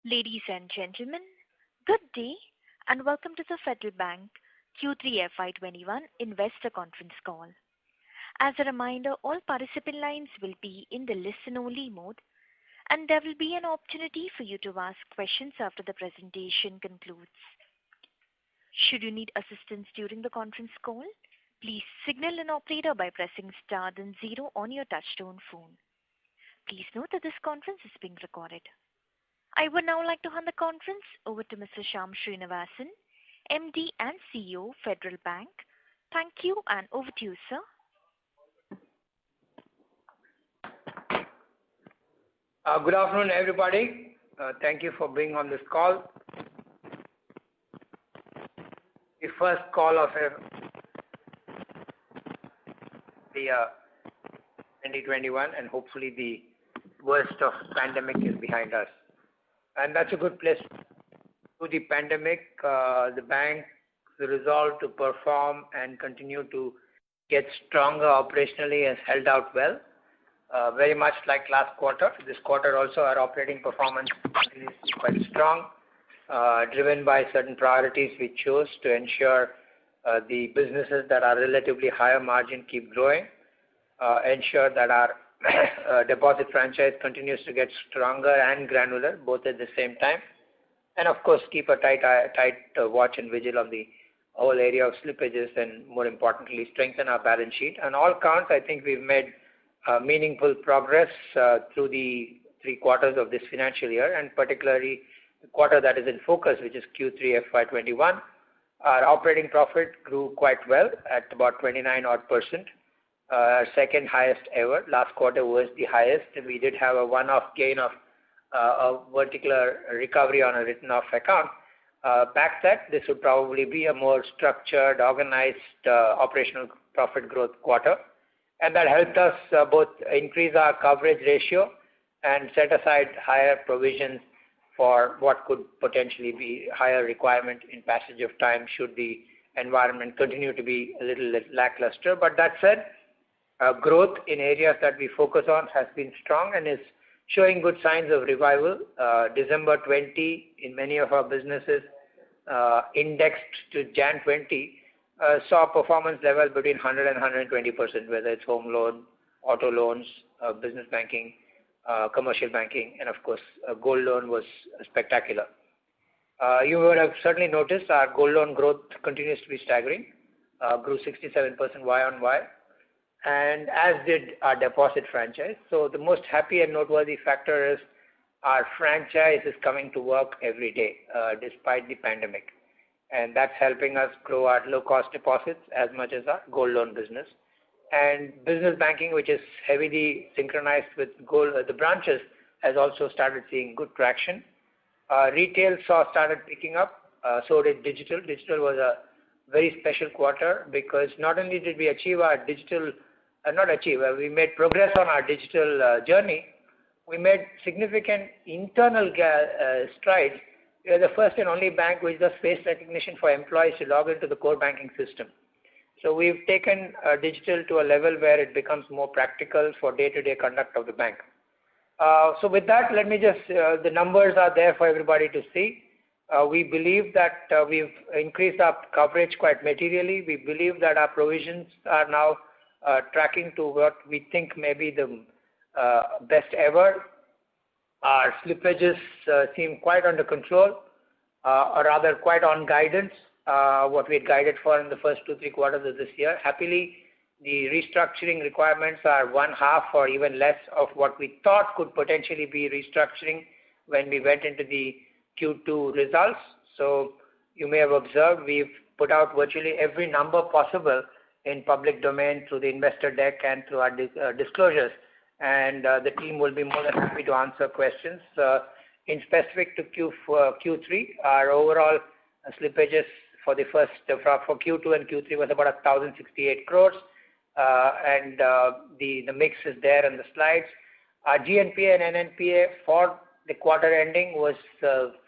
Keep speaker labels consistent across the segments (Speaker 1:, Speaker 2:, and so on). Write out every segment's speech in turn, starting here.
Speaker 1: Ladies and gentlemen, good day and welcome to the Federal Bank Q3 FY21 Investor Conference Call. As a reminder, all participant lines will be in the listen-only mode, and there will be an opportunity for you to ask questions after the presentation concludes. Should you need assistance during the conference call, please signal an operator by pressing star then 0 on your touchtone phone. Please note that this conference is being recorded. I would now like to hand the conference over to Mr. Shyam Srinivasan, MD and CEO, Federal Bank. Thank you, and over to you, sir.
Speaker 2: Good afternoon, everybody. Thank you for being on this call. The first call of the 2021, and hopefully the worst of pandemic is behind us. And that's a good place. Through the pandemic, the bank resolve to perform and continue to get stronger operationally has held out well. Very much like last quarter. This quarter also our operating performance is quite strong, driven by certain priorities we chose to ensure the businesses that are relatively higher margin keep growing, ensure that our deposit franchise continues to get stronger and granular both at the same time, and of course keep a tight watch and vigil on the whole area of slippages, and more importantly strengthen our balance sheet. On all counts, I think we've made meaningful progress through the 3 quarters of this financial year, and particularly the quarter that is in focus, which is Q3 FY21. Our operating profit grew quite well at about 29 odd %. Second highest ever. Last quarter was the highest. We did have a one-off gain of a particular recovery on a written-off account. Back that, this would probably be a more structured, organized operational profit growth quarter. And that helped us both increase our coverage ratio and set aside higher provisions for what could potentially be higher requirement in passage of time should the environment continue to be a little lackluster. But that said, growth in areas that we focus on has been strong and is showing good signs of revival. December 20 in many of our businesses indexed to Jan 20 saw performance level between 100 and 120%, whether it's home loan, auto loans, business banking, commercial banking, and of course gold loan was spectacular. You would have certainly noticed our gold loan growth continues to be staggering, grew 67% Y on Y, and as did our deposit franchise. So the most happy and noteworthy factor is our franchise is coming to work every day despite the pandemic, and that's helping us grow our low-cost deposits as much as our gold loan business. And business banking, which is heavily synchronized with the branches, has also started seeing good traction. Retail started picking up, so did digital. Digital was a very special quarter because not only did we achieve our digital we made progress on our digital journey. We made significant internal strides. We are the first and only bank which does face recognition for employees to log into the core banking system. So we've taken digital to a level where it becomes more practical for day-to-day conduct of the bank. So with that, let me just, the numbers are there for everybody to see. We believe that we've increased our coverage quite materially. We believe that our provisions are now tracking to what we think may be the best ever. Our slippages seem quite under control, or rather quite on guidance, what we had guided for in the first 2-3 quarters of this year. Happily, the restructuring requirements are 1/2 or even less of what we thought could potentially be restructuring when we went into the Q2 results. So you may have observed we've put out virtually every number possible in public domain through the investor deck and through our disclosures, and the team will be more than happy to answer questions. In specific to Q3, our overall slippages for Q2 and Q3 was about 1,068 crores, and the mix is there in the slides. Our GNPA and NNPA for the quarter ending was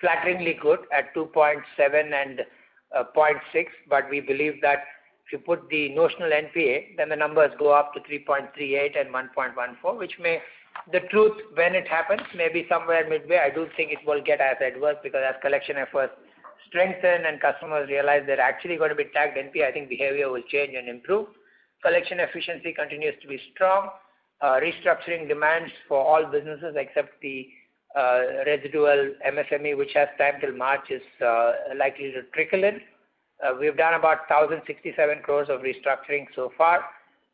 Speaker 2: flatteringly good at 2.7 and 0.6, but we believe that if you put the notional NPA, then the numbers go up to 3.38 and 1.14, which may The truth, when it happens, maybe somewhere midway, I do think it will get as adverse, because as collection efforts strengthen and customers realize they're actually going to be tagged NPA, I think behavior will change and improve. Collection efficiency continues to be strong. Restructuring demands for all businesses except the residual MSME, which has time till March, is likely to trickle in. We've done about 1,067 crores of restructuring so far.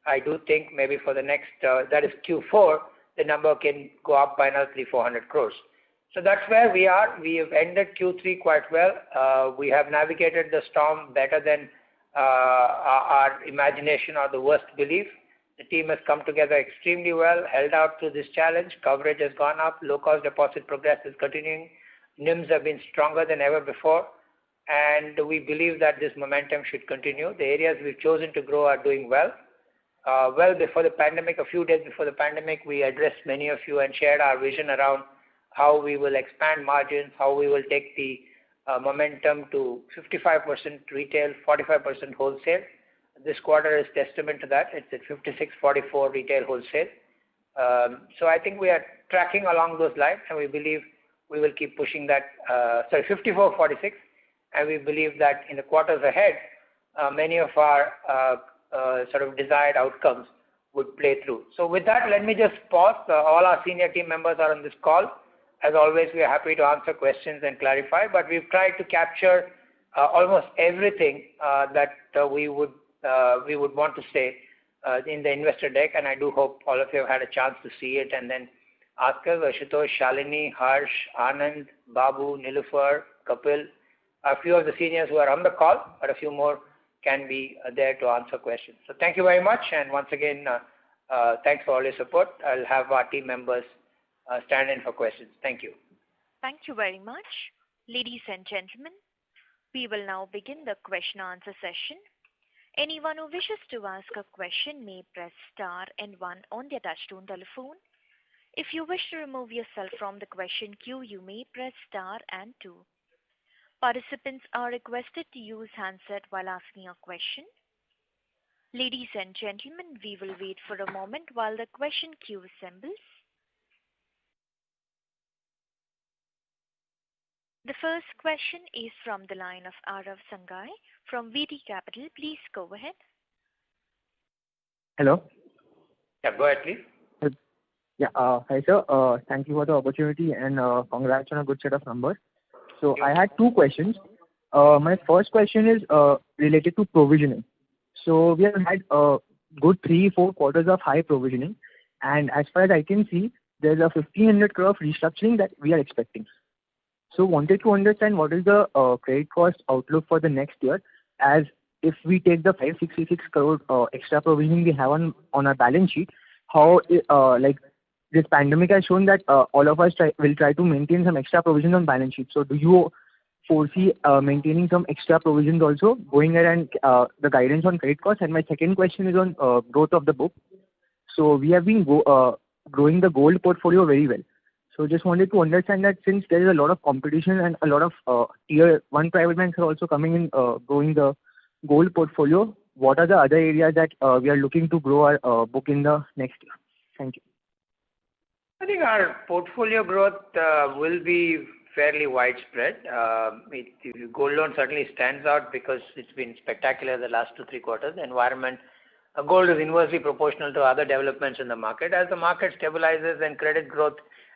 Speaker 2: I do think maybe for the next, that is Q4, the number can go up by another 300-400 crores. So that's where we are. We have ended Q3 quite well. We have navigated the storm better than our imagination or the worst belief. The team has come together extremely well, held out to this challenge. Coverage has gone up. Low-cost deposit progress is continuing. NIMs have been stronger than ever before. And we believe that this momentum should continue. The areas we've chosen to grow are doing well. Well before the pandemic, a few days before the pandemic, we addressed many of you and shared our vision around how we will expand margins, how we will take the momentum to 55% retail, 45% wholesale. This quarter is testament to that. It's at 56-44 retail wholesale. So I think we are tracking along those lines, and we believe we will keep pushing that. 54-46, and we believe that in the quarters ahead, many of our sort of desired outcomes would play through. So with that, let me just pause. All our senior team members are on this call. As always, we are happy to answer questions and clarify, but we've tried to capture almost everything that we would want to say in the investor deck, and I do hope all of you have had a chance to see it and then ask us. Ashutosh, Shalini, Harsh, Anand, Babu, Nilufar, Kapil, a few of the seniors who are on the call, but a few more can be there to answer questions. So thank you very much, and once again, thanks for all your support. I'll have our team members stand in for questions. Thank you.
Speaker 1: Thank you very much. Ladies and gentlemen, we will now begin the question answer session. Anyone who wishes to ask a question may press star and 1 on their touchtone telephone. If you wish to remove yourself from the question queue, you may press star and 2. Participants are requested to use handset while asking a question. Ladies and gentlemen, we will wait for a moment while the question queue assembles. The first question is from the line of Arav Sangai from VT Capital. Please go ahead.
Speaker 3: Hello.
Speaker 2: Yeah, go ahead, please.
Speaker 3: Yeah, hi sir. Thank you for the opportunity and congrats on a good set of numbers. So I had two questions. My first question is related to provisioning. So we have had a good 3-4 quarters of high provisioning, and as far as I can see, there's a 1,500 crore of restructuring that we are expecting. So wanted to understand what is the credit cost outlook for the next year, as if we take the 566 crore extra provisioning we have on our balance sheet, how like this pandemic has shown that all of us will try to maintain some extra provisions on balance sheet. So do you foresee maintaining some extra provisions also going ahead, and the guidance on credit cost? And my second question is on growth of the book. So we have been growing the gold portfolio very well. So just wanted to understand that since there is a lot of competition and a lot of tier 1 private banks are also coming in growing the gold portfolio, what are the other areas that we are looking to grow our book in the next year? Thank you.
Speaker 2: I think our portfolio growth will be fairly widespread. Gold loan certainly stands out because it's been spectacular the last 2-3 quarters. The environment, gold is inversely proportional to other developments in the market. As the market stabilizes and credit growth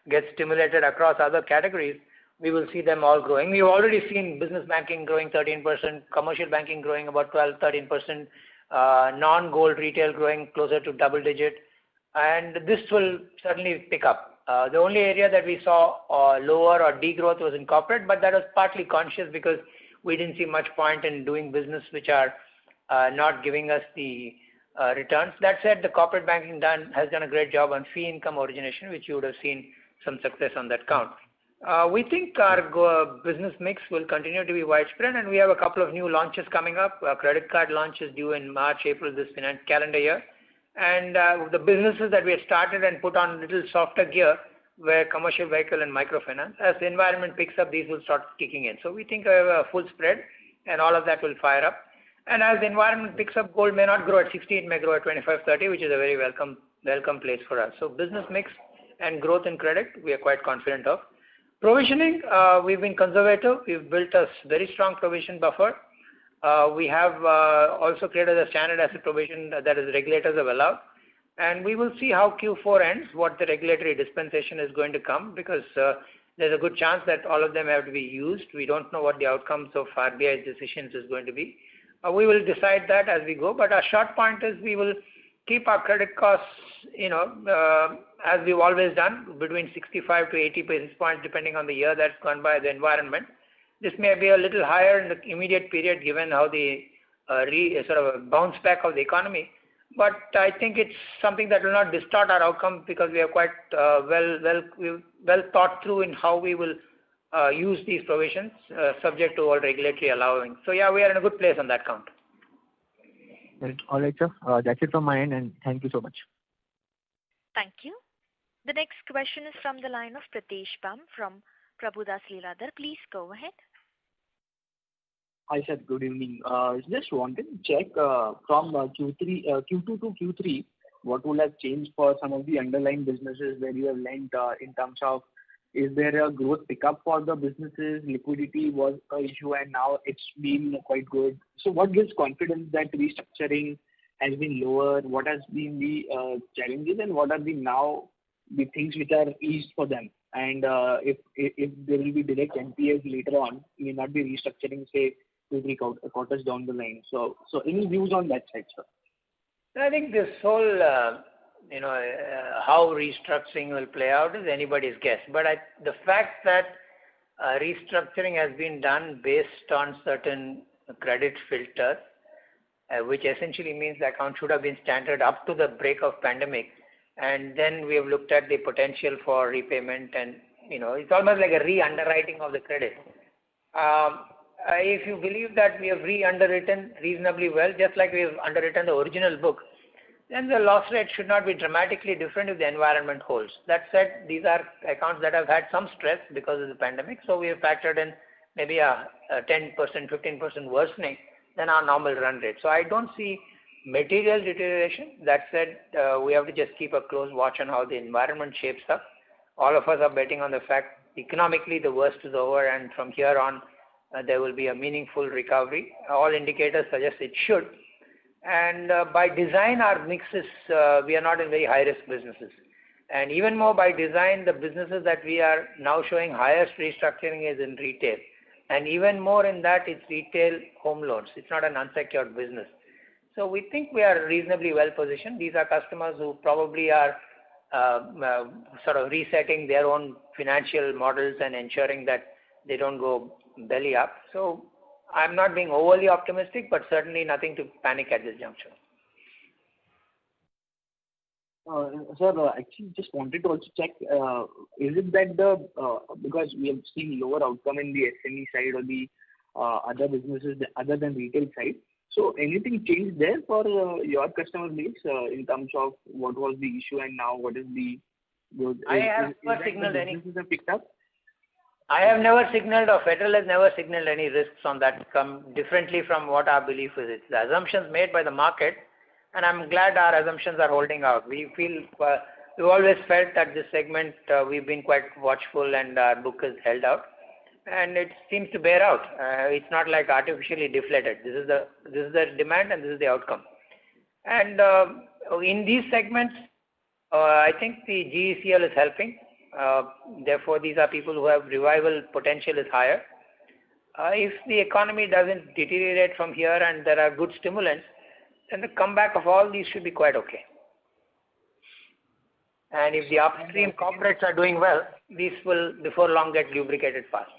Speaker 2: gets stimulated across other categories, we will see them all growing. We've already seen business banking growing 13%, commercial banking growing about 12-13%, non-gold retail growing closer to double digit, and this will certainly pick up. The only area that we saw lower or degrowth was in corporate, but that was partly conscious because we didn't see much point in doing business which are not giving us the returns. That said, the corporate banking has done a great job on fee income origination, which you would have seen some success on that count. We think our business mix will continue to be widespread, and we have a couple of new launches coming up. Our credit card launch is due in March, April this calendar year. And the businesses that we have started and put on a little softer gear were commercial vehicle and microfinance. As the environment picks up, these will start kicking in. So we think we have a full spread, and all of that will fire up. And as the environment picks up, gold may not grow at 60, it may grow at 25, 30, which is a very welcome place for us. So business mix and growth in credit, we are quite confident of. Provisioning, we've been conservative. We've built a very strong provision buffer. We have also created a standard asset provision that is regulators have allowed. And we will see how Q4 ends, what the regulatory dispensation is going to come, because there's a good chance that all of them have to be used. We don't know what the outcomes of RBI's decisions is going to be. We will decide that as we go, but our short point is we will keep our credit costs, as we've always done, between 65 to 80 basis points, depending on the year that's gone by, the environment. This may be a little higher in the immediate period, given how the sort of a bounce back of the economy. But I think it's something that will not distort our outcome, because we are quite well thought through in how we will use these provisions, subject to all regulatory allowing. So yeah, we are in a good place on that count.
Speaker 3: All right, sir. That's it from my end, and thank you so much.
Speaker 1: Thank you. The next question is from the line of Pritesh Bam from Prabhudas Lilladher. Please go ahead.
Speaker 4: Hi, sir. Good evening. Just wanted to check from Q2 to Q3, what would have changed for some of the underlying businesses where you have lent, in terms of, is there a growth pickup for the businesses? Liquidity was an issue and now it's been quite good. So what gives confidence that restructuring has been lower? What has been the challenges, and what are the things which are eased for them? And if there will be direct NPAs later on, may not be restructuring, say, 2-3 quarters down the line. So any views on that side, sir?
Speaker 2: I think this whole, how restructuring will play out is anybody's guess. But the fact that restructuring has been done based on certain credit filters, which essentially means the account should have been standard up to the break of pandemic, and then we have looked at the potential for repayment, and it's almost like a re-underwriting of the credit. If you believe that we have re-underwritten reasonably well, just like we have underwritten the original book, then the loss rate should not be dramatically different if the environment holds. That said, these are accounts that have had some stress because of the pandemic, so we have factored in maybe a 10%, 15% worsening than our normal run rate. So I don't see material deterioration. That said, we have to just keep a close watch on how the environment shapes up. All of us are betting on the fact economically the worst is over, and from here on there will be a meaningful recovery. All indicators suggest it should. And by design, our mix is, we are not in very high risk businesses. And even more by design, the businesses that we are now showing highest restructuring is in retail. And even more in that, it's retail home loans. It's not an unsecured business. So we think we are reasonably well positioned. These are customers who probably are sort of resetting their own financial models and ensuring that they don't go belly up. So I'm not being overly optimistic, but certainly nothing to panic at this juncture.
Speaker 4: Sir, actually just wanted to also check, is it that because we have seen lower outcome in the SME side or the other businesses other than retail side, so anything changed there for your customer base in terms of what was the issue and now what is the...
Speaker 2: I have never signaled any...
Speaker 4: Have picked up?
Speaker 2: I have never signaled, or Federal has never signaled any risks on that come differently from what our belief is. It's the assumptions made by the market, and I'm glad our assumptions are holding out. We feel, we've always felt that this segment, we've been quite watchful and our book is held out, and it seems to bear out. It's not like artificially deflated. This is the demand and this is the outcome. And in these segments, I think the GECL is helping. Therefore, these are people who have revival potential is higher. If the economy doesn't deteriorate from here and there are good stimulants, then the comeback of all these should be quite okay. And if the upstream corporates are doing well, these will before long get lubricated fast.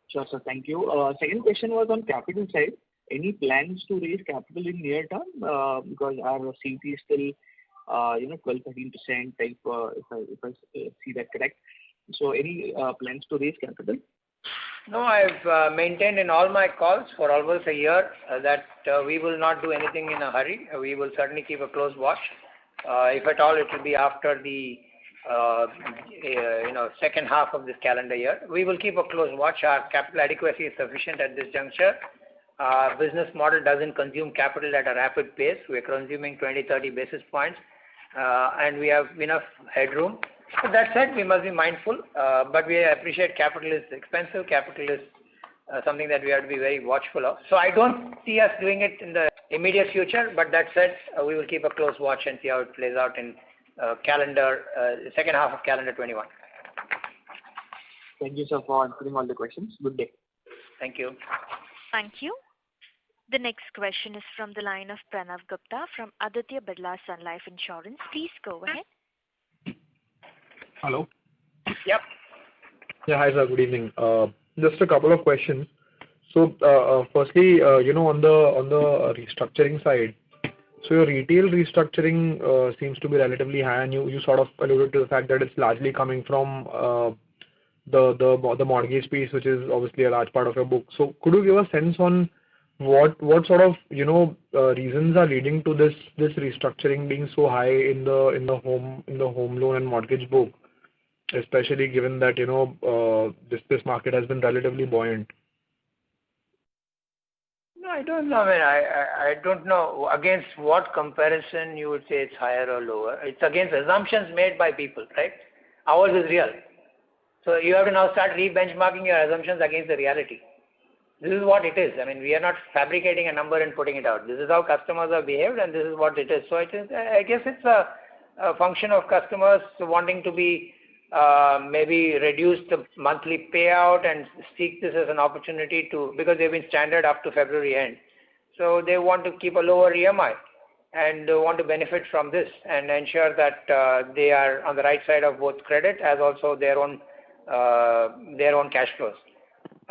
Speaker 4: Sure, sir. Thank you. Second question was on capital side. Any plans to raise capital in near term? Because our CET is still 12-13% type, if I see that correct. So any plans to raise capital?
Speaker 2: No, I've maintained in all my calls for almost a year that we will not do anything in a hurry. We will certainly keep a close watch. If at all, it will be after the second half of this calendar year. We will keep a close watch. Our capital adequacy is sufficient at this juncture. Our business model doesn't consume capital at a rapid pace. We're consuming 20-30 basis points. and we have enough headroom. So that said, we must be mindful, but we appreciate capital is expensive. Capital is something that we have to be very watchful of. So I don't see us doing it in the immediate future, but that said, we will keep a close watch and see how it plays out in second half of calendar 21.
Speaker 4: Thank you, sir, for answering all the questions. Good day.
Speaker 2: Thank you.
Speaker 1: Thank you. The next question is from the line of Pranav Gupta from Aditya Birla Sun Life Insurance. Please go ahead.
Speaker 5: Hello.
Speaker 2: Yep.
Speaker 5: Yeah, hi sir. Good evening. Just a couple of questions. So, firstly, on the restructuring side, so your retail restructuring seems to be relatively high, and you sort of alluded to the fact that it's largely coming from the mortgage piece, which is obviously a large part of your book. So, could you give a sense on what sort of reasons are leading to this restructuring being so high in the home loan and mortgage book, especially given that this market has been relatively buoyant?
Speaker 2: No, I don't know. I mean, I don't know against what comparison you would say it's higher or lower. It's against assumptions made by people, right? Ours is real. So you have to now start re-benchmarking your assumptions against the reality. This is what it is. I mean, we are not fabricating a number and putting it out. This is how customers have behaved, and this is what it is. So I guess it's a function of customers wanting to be maybe reduce the monthly payout and seek this as an opportunity because they've been standard up to February end. So they want to keep a lower EMI and want to benefit from this and ensure that they are on the right side of both credit as also their own cash flows.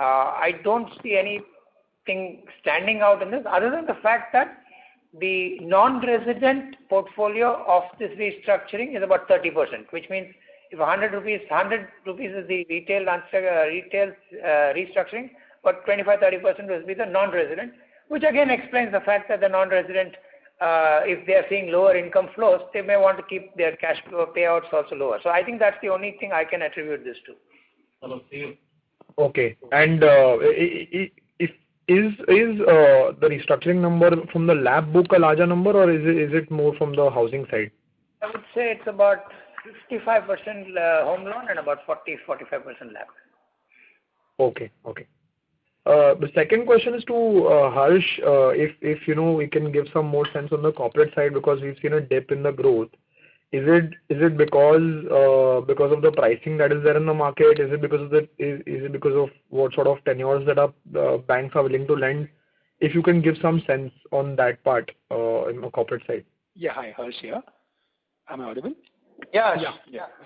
Speaker 2: I don't see anything standing out in this other than the fact that the non-resident portfolio of this restructuring is about 30%, which means if 100 rupees is the retail restructuring, but 25-30% will be the non-resident, which again explains the fact that the non-resident, if they are seeing lower income flows, they may want to keep their cash flow payouts also lower. So I think that's the only thing I can attribute this to.
Speaker 5: Hello, see you. Okay, and is the restructuring number from the LAP book a larger number, or is it more from the housing side?
Speaker 2: I would say it's about 55% home loan and about 40-45% LAP.
Speaker 5: Okay. The second question is to Harsh. If we can give some more sense on the corporate side, because we've seen a dip in the growth. Is it because of the pricing that is there in the market? Is it because of what sort of tenures that banks are willing to lend? If you can give some sense on that part in the corporate side.
Speaker 6: Yeah, hi, Harsh here. Am I audible?
Speaker 2: Yeah.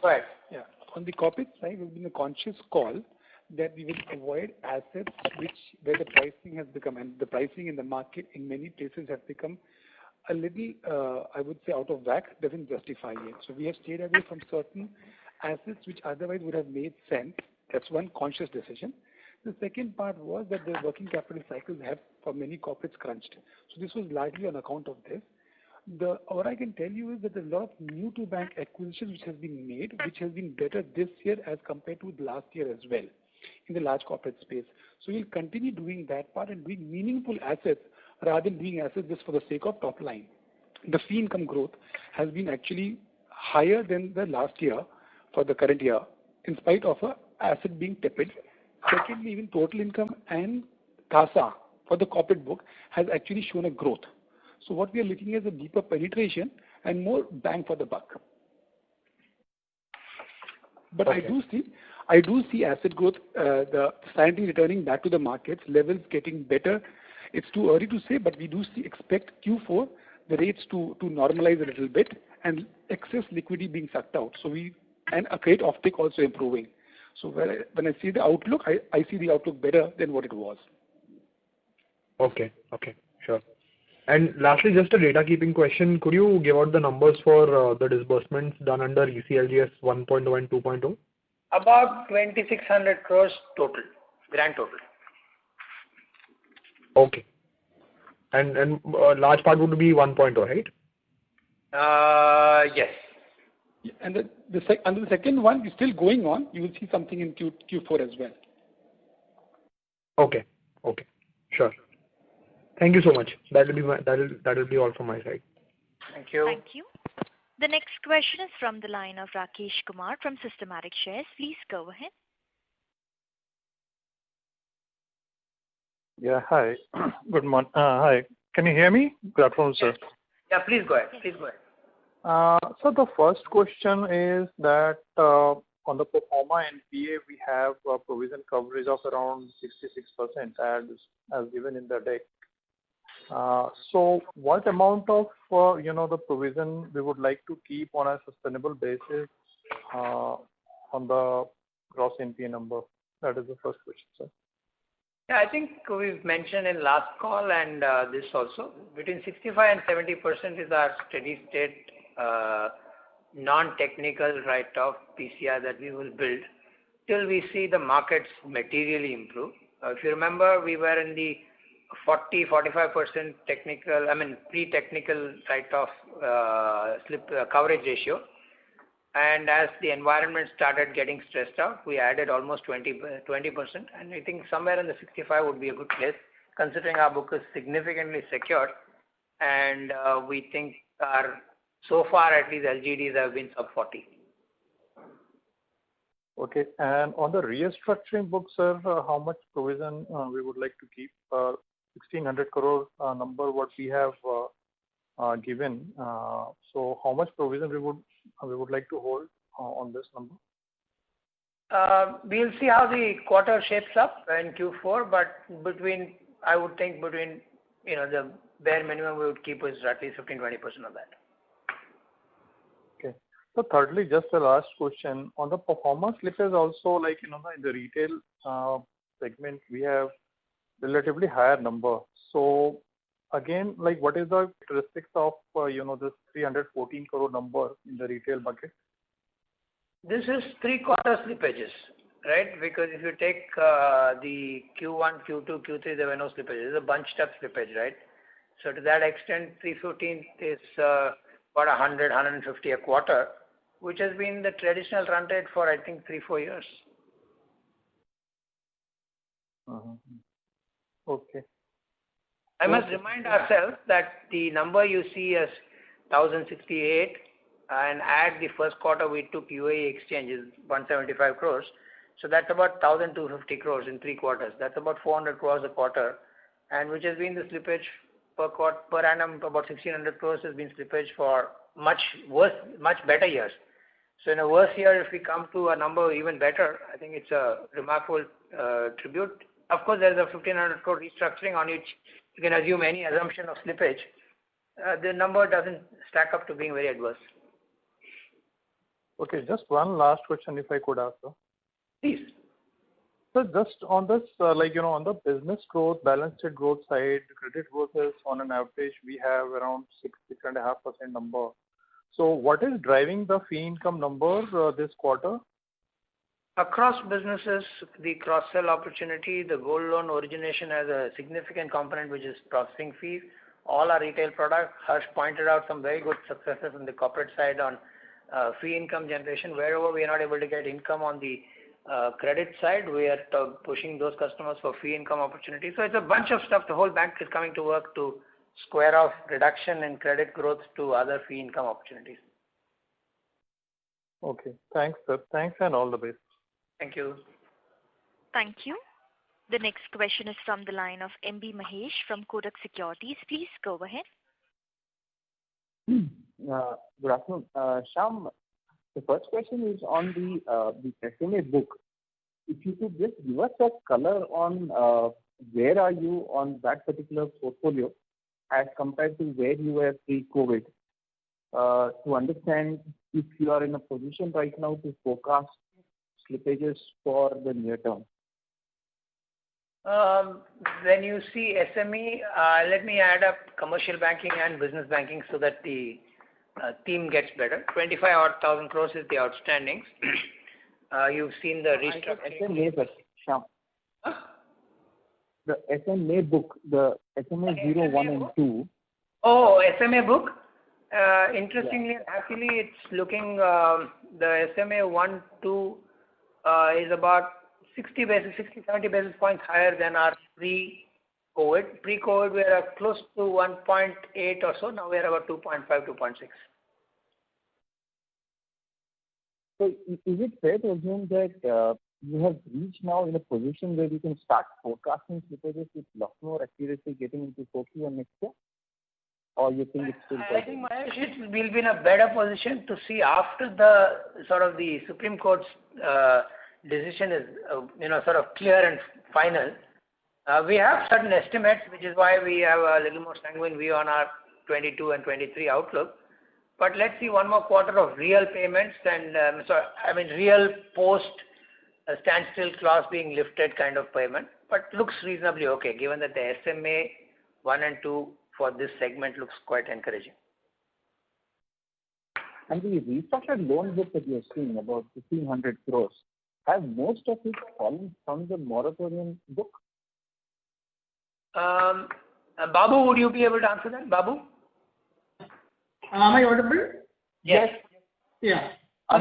Speaker 2: Go ahead.
Speaker 6: Yeah. On the corporate side, we've been a conscious call that we will avoid assets where the pricing has become, and the pricing in the market in many places has become a little, I would say, out of whack, doesn't justify it. So we have stayed away from certain assets which otherwise would have made sense. That's one conscious decision. The second part was that the working capital cycles have, for many corporates, crunched. So this was largely on account of this. What I can tell you is that there's a lot of new to bank acquisitions which has been made, which has been better this year as compared to last year as well in the large corporate space. So we'll continue doing that part and doing meaningful assets rather than doing assets just for the sake of top line. The fee income growth has been actually higher than the last year for the current year, in spite of a asset being tepid. Secondly, even total income and CASA for the corporate book has actually shown a growth. So what we are looking at is a deeper penetration and more bang for the buck. But okay. I do see asset growth, the sanity returning back to the markets, levels getting better. It's too early to say, but we do expect Q4 the rates to normalize a little bit and excess liquidity being sucked out. And a credit offtake also improving. So when I see the outlook, I see the outlook better than what it was.
Speaker 5: Okay, sure. And lastly, just a data keeping question. Could you give out the numbers for the disbursements done under ECLGS 1.0 and 2.0?
Speaker 2: About 2,600 crores total, grand total.
Speaker 5: Okay. And a large part would be 1.0, right?
Speaker 2: Yes.
Speaker 6: And under the second one is still going on. You will see something in Q4 as well.
Speaker 5: Okay. Sure. Thank you so much. That will be all from my side.
Speaker 2: Thank you.
Speaker 1: Thank you. The next question is from the line of Rakesh Kumar from Systematic Shares. Please go ahead.
Speaker 7: Yeah, hi. Good morning. Hi. Can you hear me? Good afternoon, sir.
Speaker 2: Yeah, please go ahead. Please go ahead.
Speaker 7: So the first question is that on the pro forma NPA, we have a provision coverage of around 66% as given in the deck. So what amount of the provision we would like to keep on a sustainable basis on the gross NPA number? That is the first question, sir.
Speaker 2: Yeah, I think we've mentioned in last call and this also, between 65 and 70% is our steady state non-technical write-off PCR that we will build till we see the markets materially improve. If you remember, we were in the 40-45% pre-technical write-off slip coverage ratio. And as the environment started getting stressed out, we added almost 20%. And I think somewhere in the 65 would be a good place, considering our book is significantly secured. And we think so far at least LGDs have been sub 40.
Speaker 7: Okay. And on the restructuring book, sir, how much provision we would like to keep? 1,600 crore number what we have given. So how much provision we would like to hold on this number?
Speaker 2: We'll see how the quarter shapes up in Q4, but I would think between the bare minimum we would keep is at least 15-20% of that.
Speaker 7: Okay. So thirdly, just a last question on the performance slippage also, like in the retail segment we have relatively higher number. So again, like what is the characteristics of this 314 crore number in the retail bucket?
Speaker 2: This is 3/4 slippages, right? Because if you take the Q1, Q2, Q3, there were no slippages. It's a bunched up slippage, right? So to that extent, 315 is about 100, 150 a quarter, which has been the traditional run rate for I think 3-4 years.
Speaker 7: Okay.
Speaker 2: I must remind ourselves that the number you see as 1,068 and add the first quarter we took UAE exchanges 175 crores. So that's about 1,250 crores in 3 quarters. That's about 400 crores a quarter, and which has been the slippage per annum about 1,600 crores has been slippage for much better years. So in a worse year, if we come to a number even better, I think it's a remarkable tribute. Of course, there is a 1,500 crore restructuring on which you can assume any assumption of slippage. The number doesn't stack up to being very adverse.
Speaker 7: Okay, just one last question if I could ask, sir.
Speaker 2: Please.
Speaker 7: So just on this, on the business growth, balance sheet growth side, credit growth is on an average we have around 6.5% number. So what is driving the fee income number this quarter?
Speaker 2: Across businesses, the cross-sell opportunity, the gold loan origination has a significant component which is processing fees. All our retail products, Harsh pointed out some very good successes on the corporate side on fee income generation. Wherever we are not able to get income on the credit side, we are pushing those customers for fee income opportunities. So it's a bunch of stuff. The whole bank is coming to work to square off reduction in credit growth to other fee income opportunities.
Speaker 7: Okay. Thanks, sir. Thanks and all the best.
Speaker 2: Thank you.
Speaker 1: Thank you. The next question is from the line of MB Mahesh from Kotak Securities. Please go ahead.
Speaker 4: Good afternoon. Shyam, the first question is on the SMA book. If you could just give us a color on where are you on that particular portfolio as compared to where you were pre-COVID, to understand if you are in a position right now to forecast slippages for the near term.
Speaker 2: When you see SME, let me add up commercial banking and business banking so that the theme gets better. 25,000 crores is the outstandings. You've seen the restructuring.
Speaker 4: SMA, Shyam. Huh? The SMA book, the SMA 0, 1 and 2.
Speaker 2: Oh, SMA book? Interestingly and happily, it's looking, the SMA 1, 2 is about 60, 70 basis points higher than our pre-COVID. Pre-COVID, we are close to 1.8 or so. Now we are about 2.5, 2.6.
Speaker 4: So is it fair to assume that you have reached now in a position where you can start forecasting slippages with lot more accuracy getting into Q4 and next year? Or you think it's still
Speaker 2: I think, Mahesh, we'll be in a better position to see after the Supreme Court's decision is, sort of clear and final. We have certain estimates, which is why we have a little more sanguine view on our 22 and 23 outlook. But let's see one more quarter of real payments and, real post standstill clause being lifted kind of payment. But looks reasonably okay, given that the SMA 1 and 2 for this segment looks quite encouraging.
Speaker 4: And the restructured loan book that you're seeing, about 1,500 crores, have most of it fallen from the moratorium book?
Speaker 2: Babu, would you be able to answer that? Babu?
Speaker 8: Am I audible?
Speaker 2: Yes.
Speaker 8: Yeah. So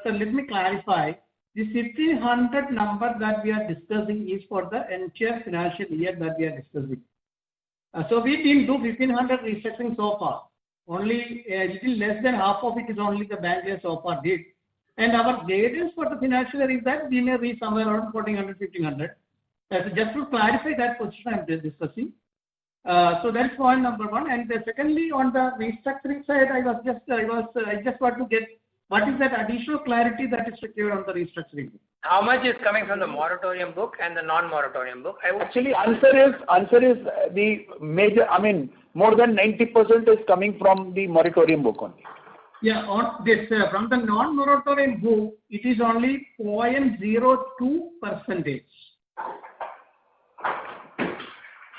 Speaker 8: let me clarify. The 1,500 number that we are discussing is for the entire financial year that we are discussing. So we didn't do 1,500 restructuring so far. Only a little less than half of it is only the bank has so far did. And our guidance for the financial year is that we may reach somewhere around 1,400, 1,500. So just to clarify that position I am discussing. So that's point number one. And secondly, on the restructuring side, I just want to get what is that additional clarity that is secured on the restructuring.
Speaker 2: How much is coming from the moratorium book and the non-moratorium book?
Speaker 9: Actually, answer is the major. More than 90% is coming from the moratorium book only.
Speaker 8: Yeah, on this from the non-moratorium book, it is only 0.02%.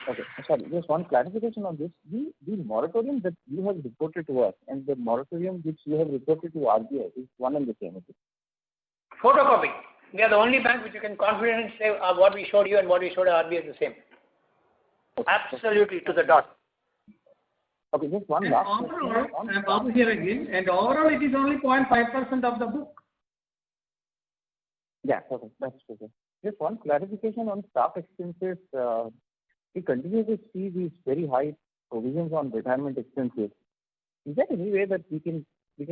Speaker 4: Okay, sorry, just one clarification on this. The moratorium that you have reported to us and the moratorium which you have reported to RBI is one and the same. Okay?
Speaker 2: Photocopy. We are the only bank which you can confidently say what we showed you and what we showed RBI is the same. Okay. Absolutely to the dot.
Speaker 4: Okay, just one last
Speaker 8: question. I'm Babu here again. And overall, it is only 0.5% of the book.
Speaker 4: Yeah, okay, that's okay. Just one clarification on staff expenses. We continue to see these very high provisions on retirement expenses. Is there any way that we can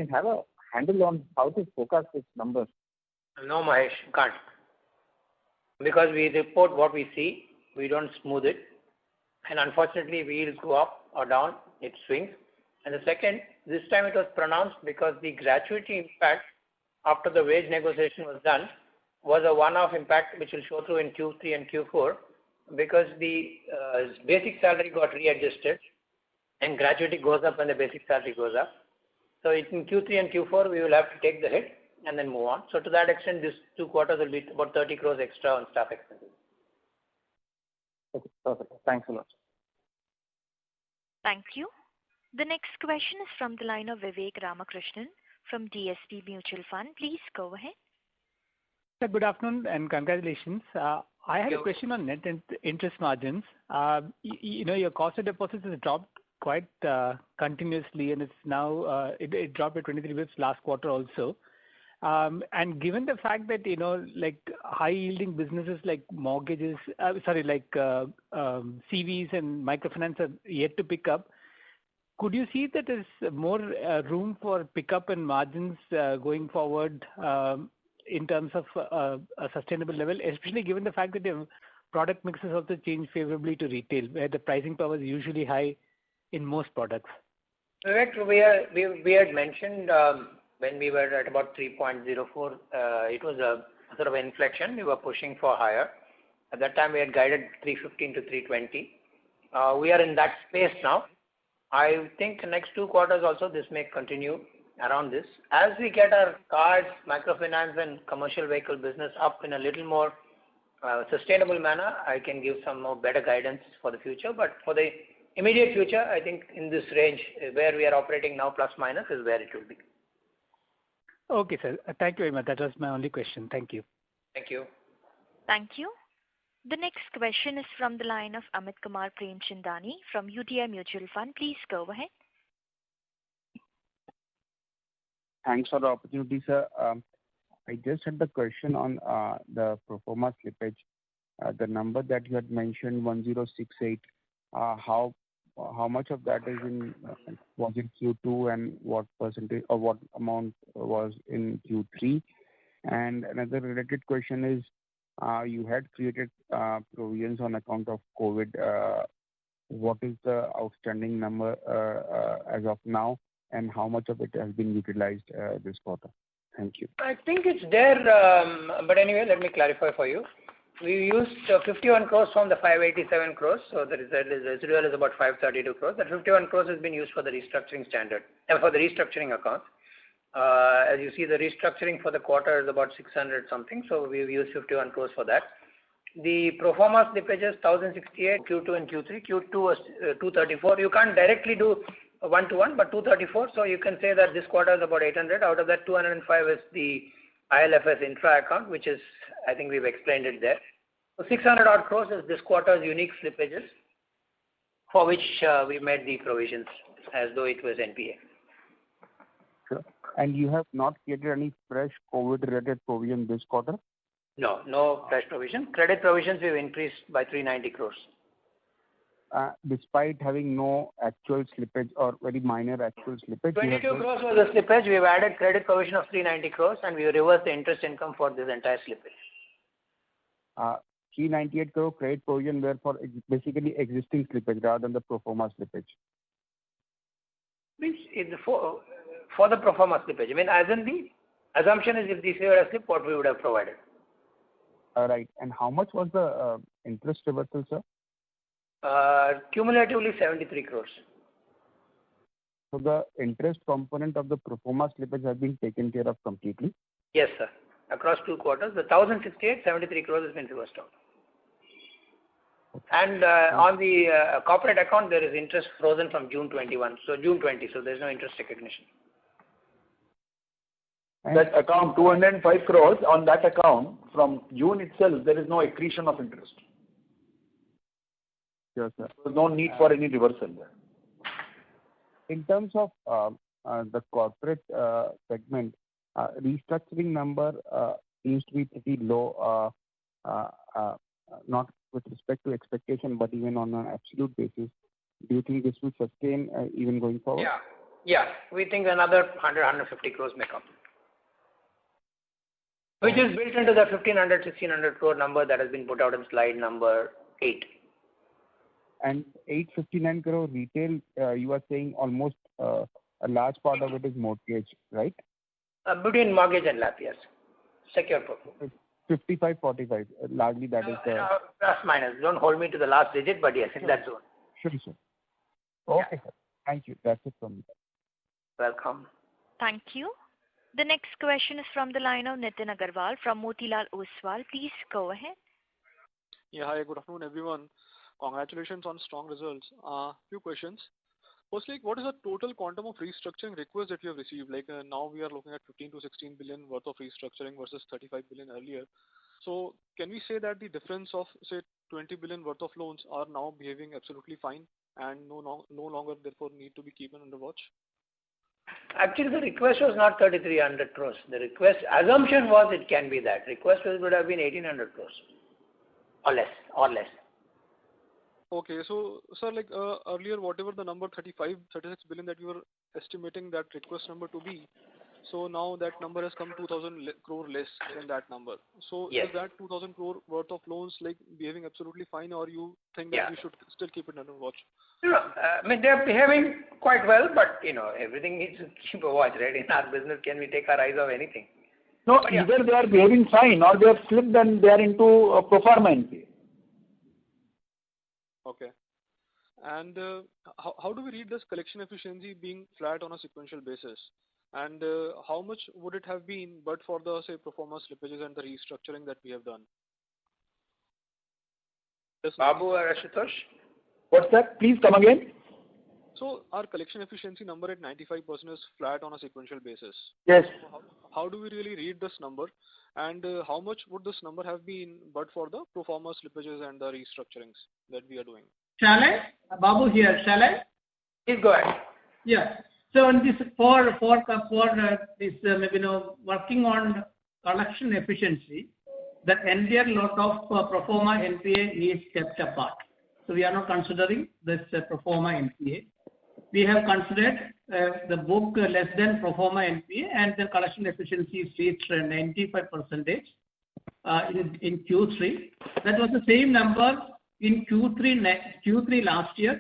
Speaker 4: have a handle on how to forecast this number?
Speaker 2: No, Mahesh, can't. Because we report what we see, we don't smooth it. And unfortunately, wheels go up or down, it swings. And the second, this time it was pronounced because the gratuity impact after the wage negotiation was done was a one-off impact which will show through in Q3 and Q4 because the basic salary got readjusted and gratuity goes up when the basic salary goes up. So in Q3 and Q4, we will have to take the hit and then move on. So to that extent, these 2 quarters will be about 30 crores extra on staff expenses.
Speaker 4: Okay, perfect. Thanks a lot.
Speaker 1: Thank you. The next question is from the line of Vivek Ramakrishnan from DSP Mutual Fund. Please go ahead.
Speaker 10: Sir, good afternoon and congratulations. I had a question on net interest margins. Your cost of deposits has dropped quite continuously, and it's now it dropped by 23 basis last quarter also. And given the fact that like high yielding businesses like mortgages, CVs and microfinance are yet to pick up, could you see that there's more room for pickup in margins going forward in terms of a sustainable level, especially given the fact that the product mix has also changed favorably to retail, where the pricing power is usually high in most products?
Speaker 2: Correct. We had mentioned when we were at about 3.04, it was a sort of inflection. We were pushing for higher. At that time, we had guided 315 to 320. We are in that space now. I think the next 2 quarters also this may continue around this. As we get our cards, microfinance and commercial vehicle business up in a little more sustainable manner, I can give some more better guidance for the future. But for the immediate future, I think in this range where we are operating now plus minus is where it will be.
Speaker 10: Okay, sir. Thank you very much. That was my only question. Thank you.
Speaker 2: Thank you.
Speaker 1: Thank you. The next question is from the line of Amit Kumar Premchandani from UTI Mutual Fund. Please go ahead.
Speaker 11: Thanks for the opportunity, sir. I just had the question on the pro forma slippage. The number that you had mentioned, 1068, how how much of that is was in Q2 and what percentage or what amount was in Q3? And another related question is, you had created provisions on account of COVID. What is the outstanding number as of now, and how much of it has been utilized this quarter? Thank you.
Speaker 2: I think it's there, but anyway, let me clarify for you. We used 51 crores from the 587 crores, so the residual is about 532 crores. That 51 crores has been used for the restructuring for the restructuring account. As you see, the restructuring for the quarter is about 600 something, so we've used 51 crores for that. The pro forma slippages 1068 Q2 and Q3. Q2 was 234. You can't directly do 1-to-1, but 234. So you can say that this quarter is about 800. Out of that, 205 is the ILFS intra account, which is, I think we've explained it there. So 600 odd crores is this quarter's unique slippages, for which we made the provisions as though it was NPA.
Speaker 11: Sure. And you have not created any fresh COVID-related provision this quarter?
Speaker 2: No fresh provision. Credit provisions we've increased by 390 crores.
Speaker 11: Despite having no actual slippage or very minor actual slippage.
Speaker 2: 22 crores was the slippage. We've added credit provision of 390 crores and we reversed the interest income for this entire slippage.
Speaker 11: 398 crore credit provision were for basically existing slippage rather than the pro forma slippage.
Speaker 2: Means for the pro forma slippage. I mean, as in the assumption is if this year has slipped, what we would have provided.
Speaker 11: Right. And how much was the interest reversal, sir?
Speaker 2: Cumulatively 73 crores.
Speaker 11: So the interest component of the pro forma slippage has been taken care of completely?
Speaker 2: Yes, sir. Across 2 quarters, the 1068, 73 crores has been reversed out. And on the corporate account, there is interest frozen from June 21, so June 20, so there is no interest recognition.
Speaker 9: That account, 205 crores, on that account, from June itself, there is no accretion of interest.
Speaker 11: Yes, sir.
Speaker 9: There's no need for any reversal there.
Speaker 11: In terms of the corporate segment, restructuring number seems to be pretty low, not with respect to expectation, but even on an absolute basis. Do you think this will sustain even going forward?
Speaker 2: Yeah. We think another 150 crores may come. Which is built into the 1,500-1,600 crore number that has been put out in slide number 8.
Speaker 11: And 859 crore retail, you are saying almost a large part of it is mortgage, right?
Speaker 2: Between mortgage and LAP, yes. Secure portfolio.
Speaker 11: 55-45, largely that is the...
Speaker 2: Plus minus. Don't hold me to the last digit, but yes, in that zone.
Speaker 11: Sure, sir. Okay, sir. Thank you. That's it from me.
Speaker 2: Welcome.
Speaker 1: Thank you. The next question is from the line of Nitin Agarwal from Motilal Oswal. Please go ahead.
Speaker 12: Yeah, hi, good afternoon, everyone. Congratulations on strong results. Few questions. Firstly, what is the total quantum of restructuring requests that you have received? Like now we are looking at 15 to 16 billion worth of restructuring versus 35 billion earlier. So can we say that the difference of say 20 billion worth of loans are now behaving absolutely fine and no longer therefore need to be kept under watch?
Speaker 2: Actually, the request was not 3,300 crores. The request assumption was it can be that. Request would have been 1,800 crores or less.
Speaker 12: Okay, so sir, like earlier, whatever the number 36 billion that you were estimating that request number to be, so now that number has come 2,000 crore less than that number. So
Speaker 2: yes.
Speaker 12: Is that 2,000 crore worth of loans like behaving absolutely fine, or you think that we should still keep it under watch?
Speaker 2: I mean, they're behaving quite well, but everything needs to keep a watch, right? In our business, can we take our eyes off anything?
Speaker 9: No, either they are behaving fine or they have slipped and they are into a pro forma NPA.
Speaker 12: Okay. And how do we read this collection efficiency being flat on a sequential basis? And how much would it have been but for the, say, pro forma slippages and the restructuring that we have done?
Speaker 2: Babu or Ashutosh?
Speaker 9: What's that? Please come again.
Speaker 12: So our collection efficiency number at 95% is flat on a sequential basis.
Speaker 9: Yes.
Speaker 12: So how do we really read this number? And how much would this number have been but for the pro forma slippages and the restructurings that we are doing?
Speaker 8: Shall I? Babu here. Shall I?
Speaker 2: Please go ahead.
Speaker 8: Yeah. So on this for this working on collection efficiency, the entire lot of pro forma NPA is kept apart. So we are not considering this pro forma NPA. We have considered the book less than pro forma NPA, and the collection efficiency is reached 95% in Q3. That was the same number in Q3 last year,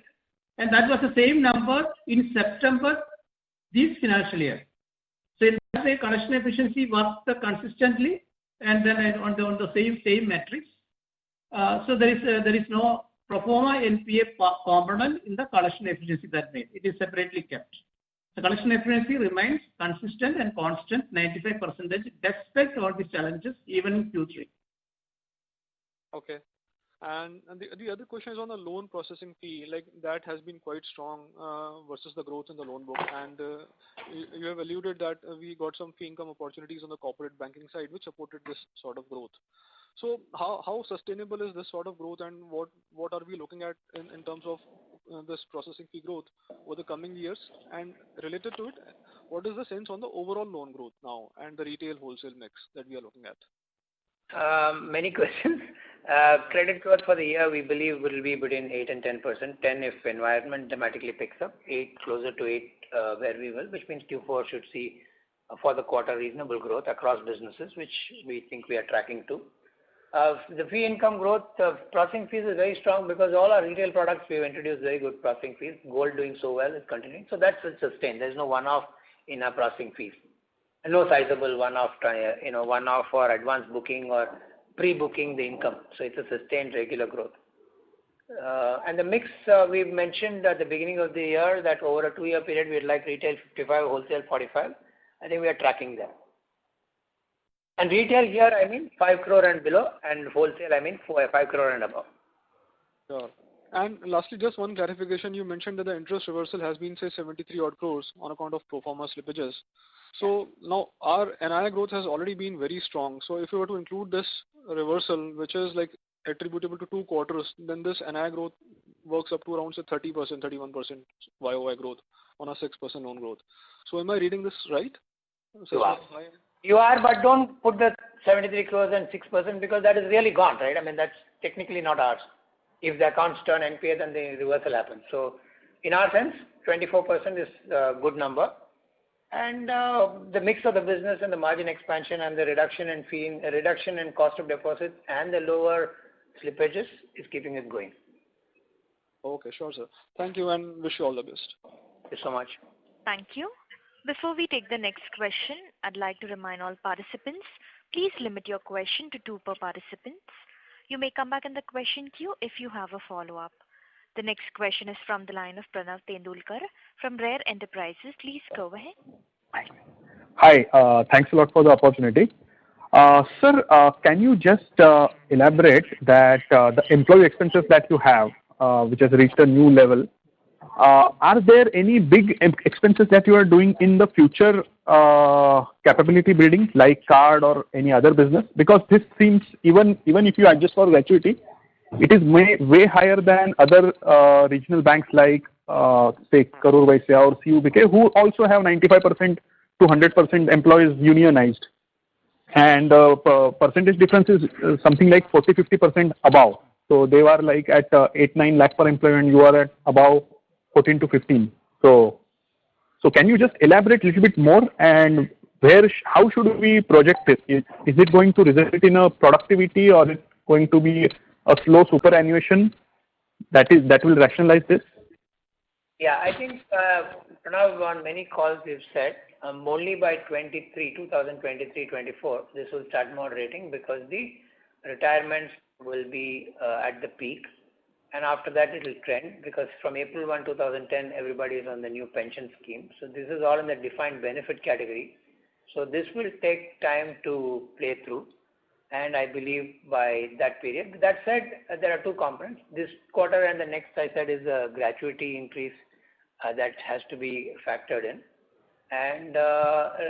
Speaker 8: and that was the same number in September this financial year. So in that way, collection efficiency worked consistently, and then on the same metrics. So there is no pro forma NPA component in the collection efficiency that made. It is separately kept. The collection efficiency remains consistent and constant, 95%, despite all these challenges, even in Q3.
Speaker 12: Okay. And the other question is on the loan processing fee, like that has been quite strong versus the growth in the loan book. And you have alluded that we got some fee income opportunities on the corporate banking side, which supported this sort of growth. So how sustainable is this sort of growth, and what are we looking at in terms of this processing fee growth over the coming years? And related to it, what is the sense on the overall loan growth now and the retail wholesale mix that we are looking at?
Speaker 2: Many questions. Credit growth for the year we believe will be between 8 and 10%. 10 if environment dramatically picks up. 8 closer to 8 where we will, which means Q4 should see for the quarter reasonable growth across businesses, which we think we are tracking to. The fee income growth, processing fees is very strong because all our retail products we have introduced very good processing fees. Gold doing so well is continuing, so that's sustained. There is no one-off in our processing fees. No sizable one-off, one-off or advance booking or pre-booking the income. So it's a sustained regular growth. And the mix we've mentioned at the beginning of the year that over a 2-year period we'd like retail 55, wholesale 45. I think we are tracking that. And retail here, I mean 5 crore and below, and wholesale, I mean 5 crore and above.
Speaker 12: Sure. And lastly, just one clarification. You mentioned that the interest reversal has been, say, 73 odd crores on account of pro forma slippages. So now our NII growth has already been very strong. So if you were to include this reversal, which is like attributable to 2 quarters, then this NII growth works up to around say 30%, 31% YOY growth on a 6% loan growth. So am I reading this right?
Speaker 2: You are, but don't put the 73 crores and 6% because that is really gone, right? I mean, that's technically not ours. If the accounts turn NPA, then the reversal happens. So in our sense, 24% is a good number. And the mix of the business and the margin expansion and the reduction in cost of deposits and the lower slippages is keeping it going.
Speaker 12: Okay, sure, sir. Thank you and wish you all the best.
Speaker 2: Thank you so much.
Speaker 1: Thank you. Before we take the next question, I'd like to remind all participants, please limit your question to 2 per participant. You may come back in the question queue if you have a follow-up. The next question is from the line of Pranav Tendulkar from Rare Enterprises. Please go ahead.
Speaker 13: Hi, thanks a lot for the opportunity. Sir, can you just elaborate that the employee expenses that you have, which has reached a new level, are there any big expenses that you are doing in the future capability building like card or any other business? Because this seems, even if you adjust for gratuity, it is way higher than other regional banks like say Karur Vysya or CUBK, who also have 95% to 100% employees unionized. And percentage difference is something like 40-50% above. So they were like at 8-9 lakh per employee and you are at above 14 to 15. So can you just elaborate a little bit more, and how should we project this? Is it going to result in a productivity, or is it going to be a slow superannuation that will rationalize this?
Speaker 2: Yeah, I think Pranav, on many calls we've said only by 2023-24 this will start moderating because the retirements will be at the peak. And after that it will trend because from April 1, 2010, everybody is on the new pension scheme. So this is all in the defined benefit category. So this will take time to play through. And I believe by that period. That said, there are 2 components. This quarter and the next, I said, is a gratuity increase that has to be factored in. And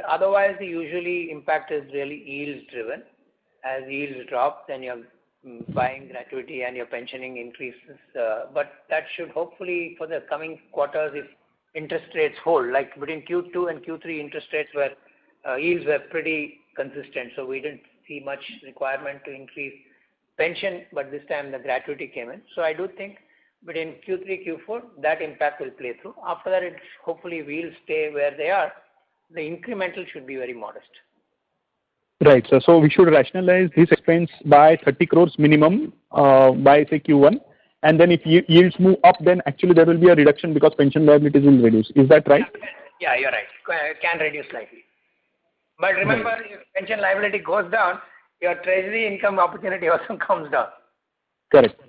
Speaker 2: otherwise, the usually impact is really yields driven. As yields drop, then you're buying gratuity and your pensioning increases. But that should hopefully for the coming quarters, if interest rates hold, like between Q2 and Q3 interest rates yields were pretty consistent. So we didn't see much requirement to increase pension, but this time the gratuity came in. So I do think but in Q3, Q4, that impact will play through. After that, it hopefully will stay where they are. The incremental should be very modest.
Speaker 13: Right, sir. So we should rationalize this expense by 30 crores minimum by, say, Q1. And then if yields move up, then actually there will be a reduction because pension liabilities will reduce. Is that right?
Speaker 2: Yeah, you're right. Can reduce slightly. But remember, if pension liability goes down, your treasury income opportunity also comes down.
Speaker 13: Correct.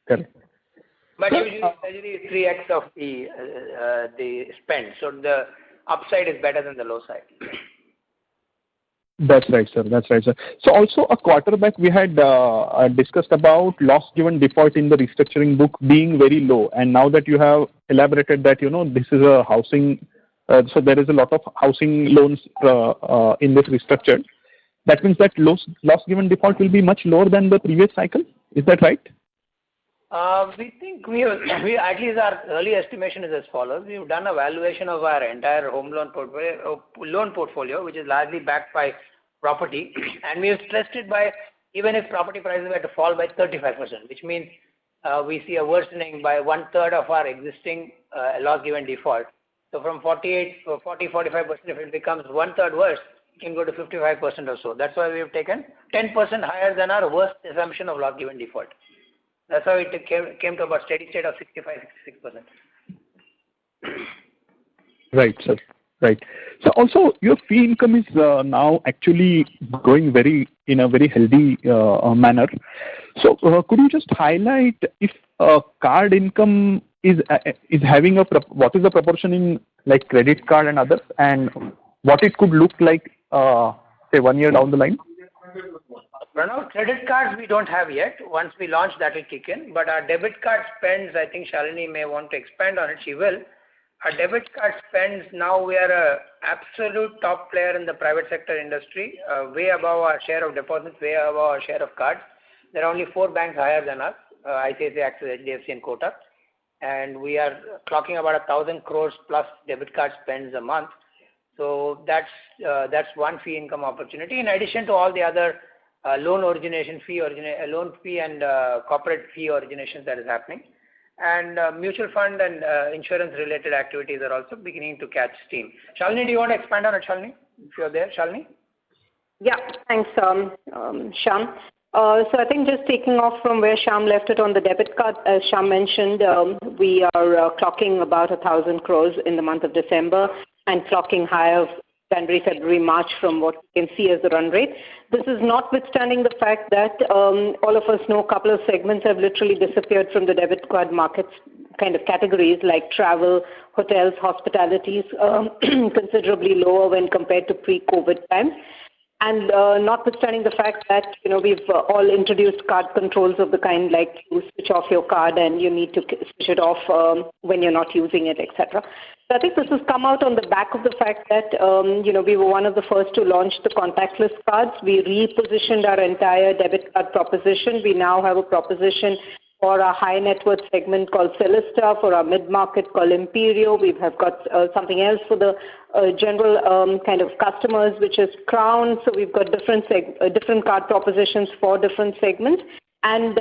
Speaker 2: But usually treasury is 3x of the spend. So the upside is better than the low side.
Speaker 13: That's right, sir. So also a quarter back we had discussed about loss given default in the restructuring book being very low. And now that you have elaborated that, this is a housing, so there is a lot of housing loans in this restructured. That means that loss given default will be much lower than the previous cycle. Is that right?
Speaker 2: We think we at least our early estimation is as follows. We've done a valuation of our entire home loan portfolio, which is largely backed by property, and we have stressed it by even if property prices were to fall by 35%, which means we see a worsening by 1/3 of our existing loss given default. So from 45%, if it becomes 1/3 worse, it can go to 55% or so. That's why we have taken 10% higher than our worst assumption of loss given default. That's how it came to about steady state of 65-66%.
Speaker 13: Right, sir. Right. So also your fee income is now actually growing in a very healthy manner. So could you just highlight if card income is having what is the proportion in like credit card and others, and what it could look like say 1 year down the line?
Speaker 2: Pranav, credit cards we don't have yet. Once we launch, that will kick in. But our debit card spends, I think Shalini may want to expand on it. She will. Our debit card spends, now we are a absolute top player in the private sector industry, way above our share of deposits, way above our share of cards. There are only 4 banks higher than us, ICICI, Axis, HDFC and Kotak. And we are clocking about 1,000 crores plus debit card spends a month. So that's one fee income opportunity, in addition to all the other loan fee and corporate fee originations that is happening. And mutual fund and insurance related activities are also beginning to catch steam. Shalini, do you want to expand on it, Shalini? If you're there, Shalini?
Speaker 14: Yeah, thanks, Shyam. So I think just taking off from where Shyam left it on the debit card, as Shyam mentioned, we are clocking about 1,000 crores in the month of December and clocking higher January, February, March from what you can see as the run rate. This is notwithstanding the fact that all of us know a couple of segments have literally disappeared from the debit card markets kind of categories like travel, hotels, hospitalities, considerably lower when compared to pre-COVID times. And notwithstanding the fact that, we've all introduced card controls of the kind like you switch off your card and you need to switch it off when you're not using it, etc. So I think this has come out on the back of the fact that, we were one of the first to launch the contactless cards. We repositioned our entire debit card proposition. We now have a proposition for our high net worth segment called Celesta, for our mid-market called Imperio. We have got something else for the general kind of customers, which is Crown. So we've got different card propositions for different segments. And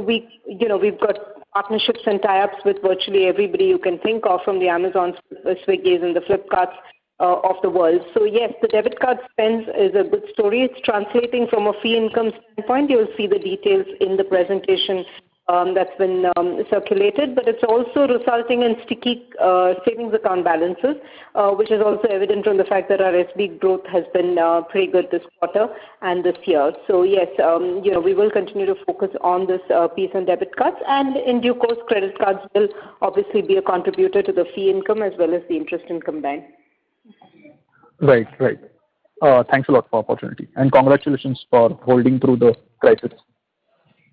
Speaker 14: we've got partnerships and tie-ups with virtually everybody you can think of, from the Amazons, the Swiggies and the Flipkarts of the world. So yes, the debit card spends is a good story. It's translating from a fee income standpoint. You'll see the details in the presentation that's been circulated, but it's also resulting in sticky savings account balances, which is also evident from the fact that our SB growth has been pretty good this quarter and this year. So yes, we will continue to focus on this piece on debit cards, and in due course, credit cards will obviously be a contributor to the fee income as well as the interest income line.
Speaker 13: Right. Thanks a lot for the opportunity, and congratulations for holding through the crisis.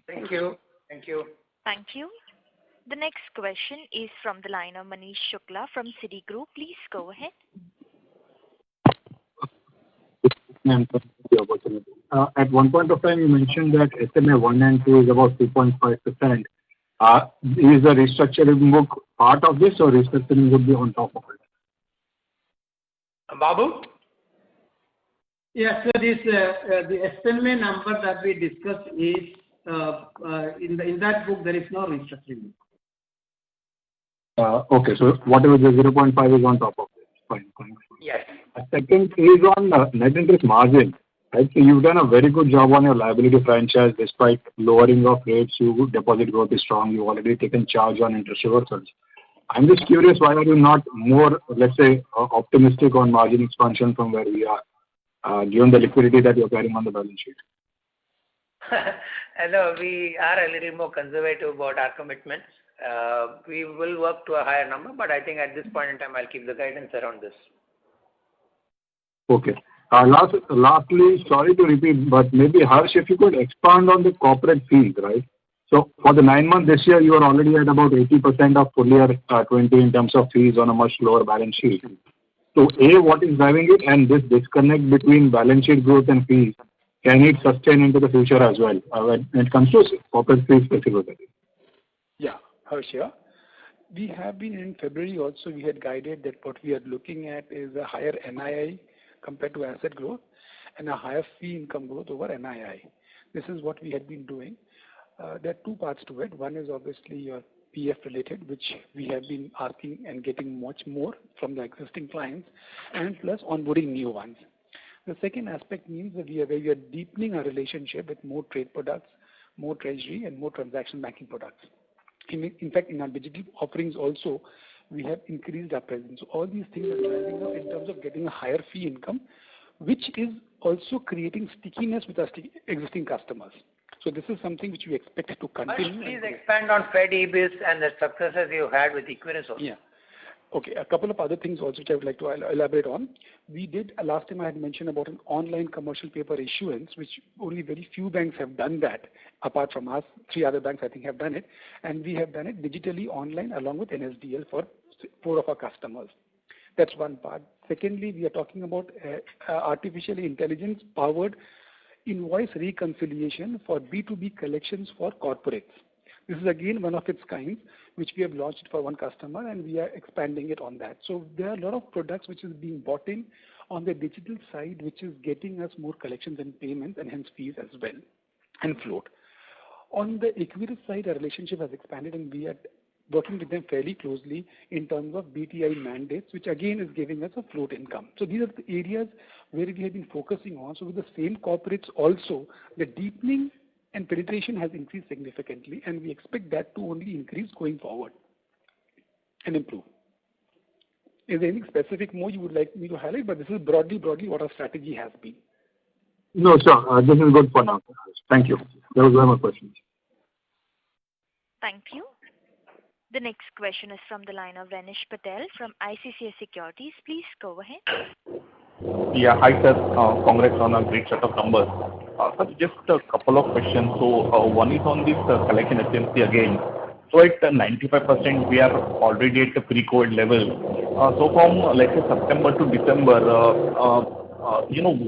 Speaker 2: Thank you.
Speaker 1: Thank you. The next question is from the line of Manish Shukla from Citigroup. Please go ahead.
Speaker 15: At one point of time, you mentioned that SMA 1 and 2 is about 2.5%. Is the restructuring book part of this, or restructuring would be on top of it?
Speaker 2: Babu?
Speaker 8: Yes, so the SMA number that we discussed is in that book there is no restructuring book.
Speaker 15: Okay. So whatever the 0.5 is on top of it. Fine. Thanks.
Speaker 2: Yes.
Speaker 15: Second is on net interest margin. Right? So you've done a very good job on your liability franchise despite lowering of rates. Your deposit growth is strong. You've already taken charge on interest reversals. I'm just curious, why are you not more, let's say, optimistic on margin expansion from where we are, given the liquidity that you're carrying on the balance sheet?
Speaker 2: No, we are a little more conservative about our commitments. We will work to a higher number, but I think at this point in time, I'll keep the guidance around this.
Speaker 15: Okay. Lastly, sorry to repeat, but maybe Harsh, if you could expand on the corporate fees, right? So for the 9 months this year, you are already at about 80% of full year 20 in terms of fees on a much lower balance sheet. So A, what is driving it? And this disconnect between balance sheet growth and fees, can it sustain into the future as well when it comes to corporate fees specifically?
Speaker 6: Yeah, Harsh here. We have been in February also, we had guided that what we are looking at is a higher NII compared to asset growth and a higher fee income growth over NII. This is what we had been doing. There are two parts to it. One is obviously your PF related, which we have been asking and getting much more from the existing clients, and plus onboarding new ones. The second aspect means that we are deepening our relationship with more trade products, more treasury, and more transaction banking products. In fact, in our digital offerings also, we have increased our presence. So all these things are driving us in terms of getting a higher fee income, which is also creating stickiness with our existing customers. So this is something which we expect to continue.
Speaker 2: Please expand on Fed EBIS and the successes you had with Equirus also.
Speaker 6: Yeah. Okay, a couple of other things also which I would like to elaborate on. We did, last time I had mentioned about an online commercial paper issuance, which only very few banks have done that. Apart from us, 3 other banks I think have done it. And we have done it digitally online along with NSDL for 4 of our customers. That's one part. Secondly, we are talking about artificial intelligence powered invoice reconciliation for B2B collections for corporates. This is again one of its kind, which we have launched for one customer, and we are expanding it on that. So there are a lot of products which is being bought in on the digital side, which is getting us more collections and payments and hence fees as well, and float. On the Equirus side, our relationship has expanded, and we are working with them fairly closely in terms of BTI mandates, which again is giving us a float income. So these are the areas where we have been focusing on. So with the same corporates also, the deepening and penetration has increased significantly, and we expect that to only increase going forward and improve. Is there anything specific more you would like me to highlight? But this is broadly what our strategy has been.
Speaker 15: No, sir. This is good for now. Thank you. Those were my questions.
Speaker 1: Thank you. The next question is from the line of Renish Patel from ICICI Securities. Please go ahead.
Speaker 16: Yeah, hi sir. Congrats on a great set of numbers. Sir, just a couple of questions. So one is on this collection efficiency again. So at 95%, we are already at the pre-COVID level. So from let's say September to December,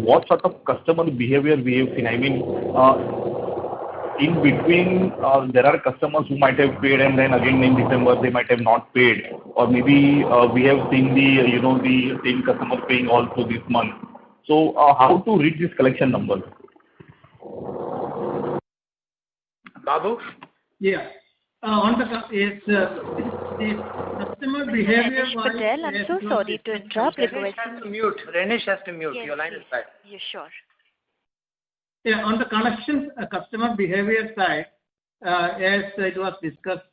Speaker 16: what sort of customer behavior we have seen? I mean, in between, there are customers who might have paid, and then again in December they might have not paid, or maybe we have seen the same customer paying also this month. So how to read this collection number?
Speaker 2: Babu?
Speaker 8: Yeah. On the customer behavior.
Speaker 1: Renish Patel, I'm so sorry to interrupt.
Speaker 2: Renish has to mute. Renish has to mute.
Speaker 1: Yes,
Speaker 2: your line is bad.
Speaker 1: Yeah, sure.
Speaker 8: Yeah, on the collections customer behavior side, as it was discussed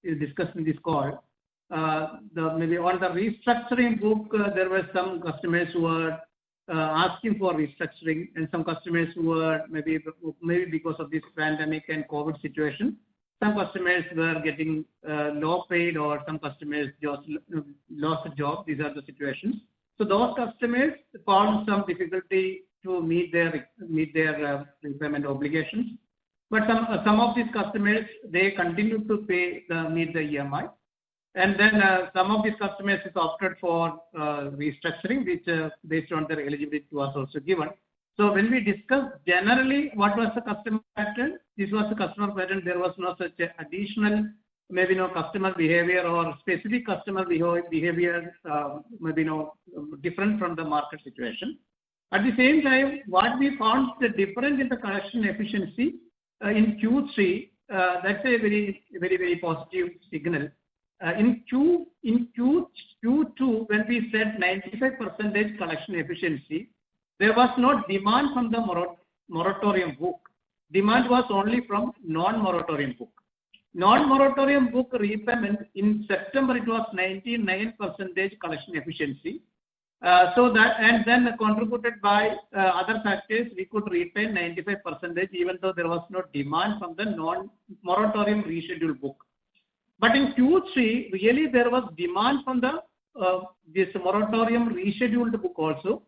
Speaker 8: in this call, maybe on the restructuring book, there were some customers who were asking for restructuring, and some customers who were maybe because of this pandemic and COVID situation, some customers were getting low paid, or some customers just lost a job. These are the situations. So those customers found some difficulty to meet their repayment obligations. But some of these customers, they continue to meet the EMI. And then some of these customers is opted for restructuring, which based on their eligibility was also given. So when we discuss generally what was the customer pattern, this was the customer pattern. There was no such additional, maybe no customer behavior or specific customer behavior, maybe no different from the market situation. At the same time, what we found the difference in the collection efficiency in Q3, that's a very, very, very positive signal. In Q2, when we said 95% collection efficiency, there was no demand from the moratorium book. Demand was only from non-moratorium book. Non-moratorium book repayment in September, it was 99% collection efficiency. And then contributed by other factors, we could repay 95% even though there was no demand from the non-moratorium rescheduled book. But in Q3, really there was demand from the this moratorium rescheduled book also.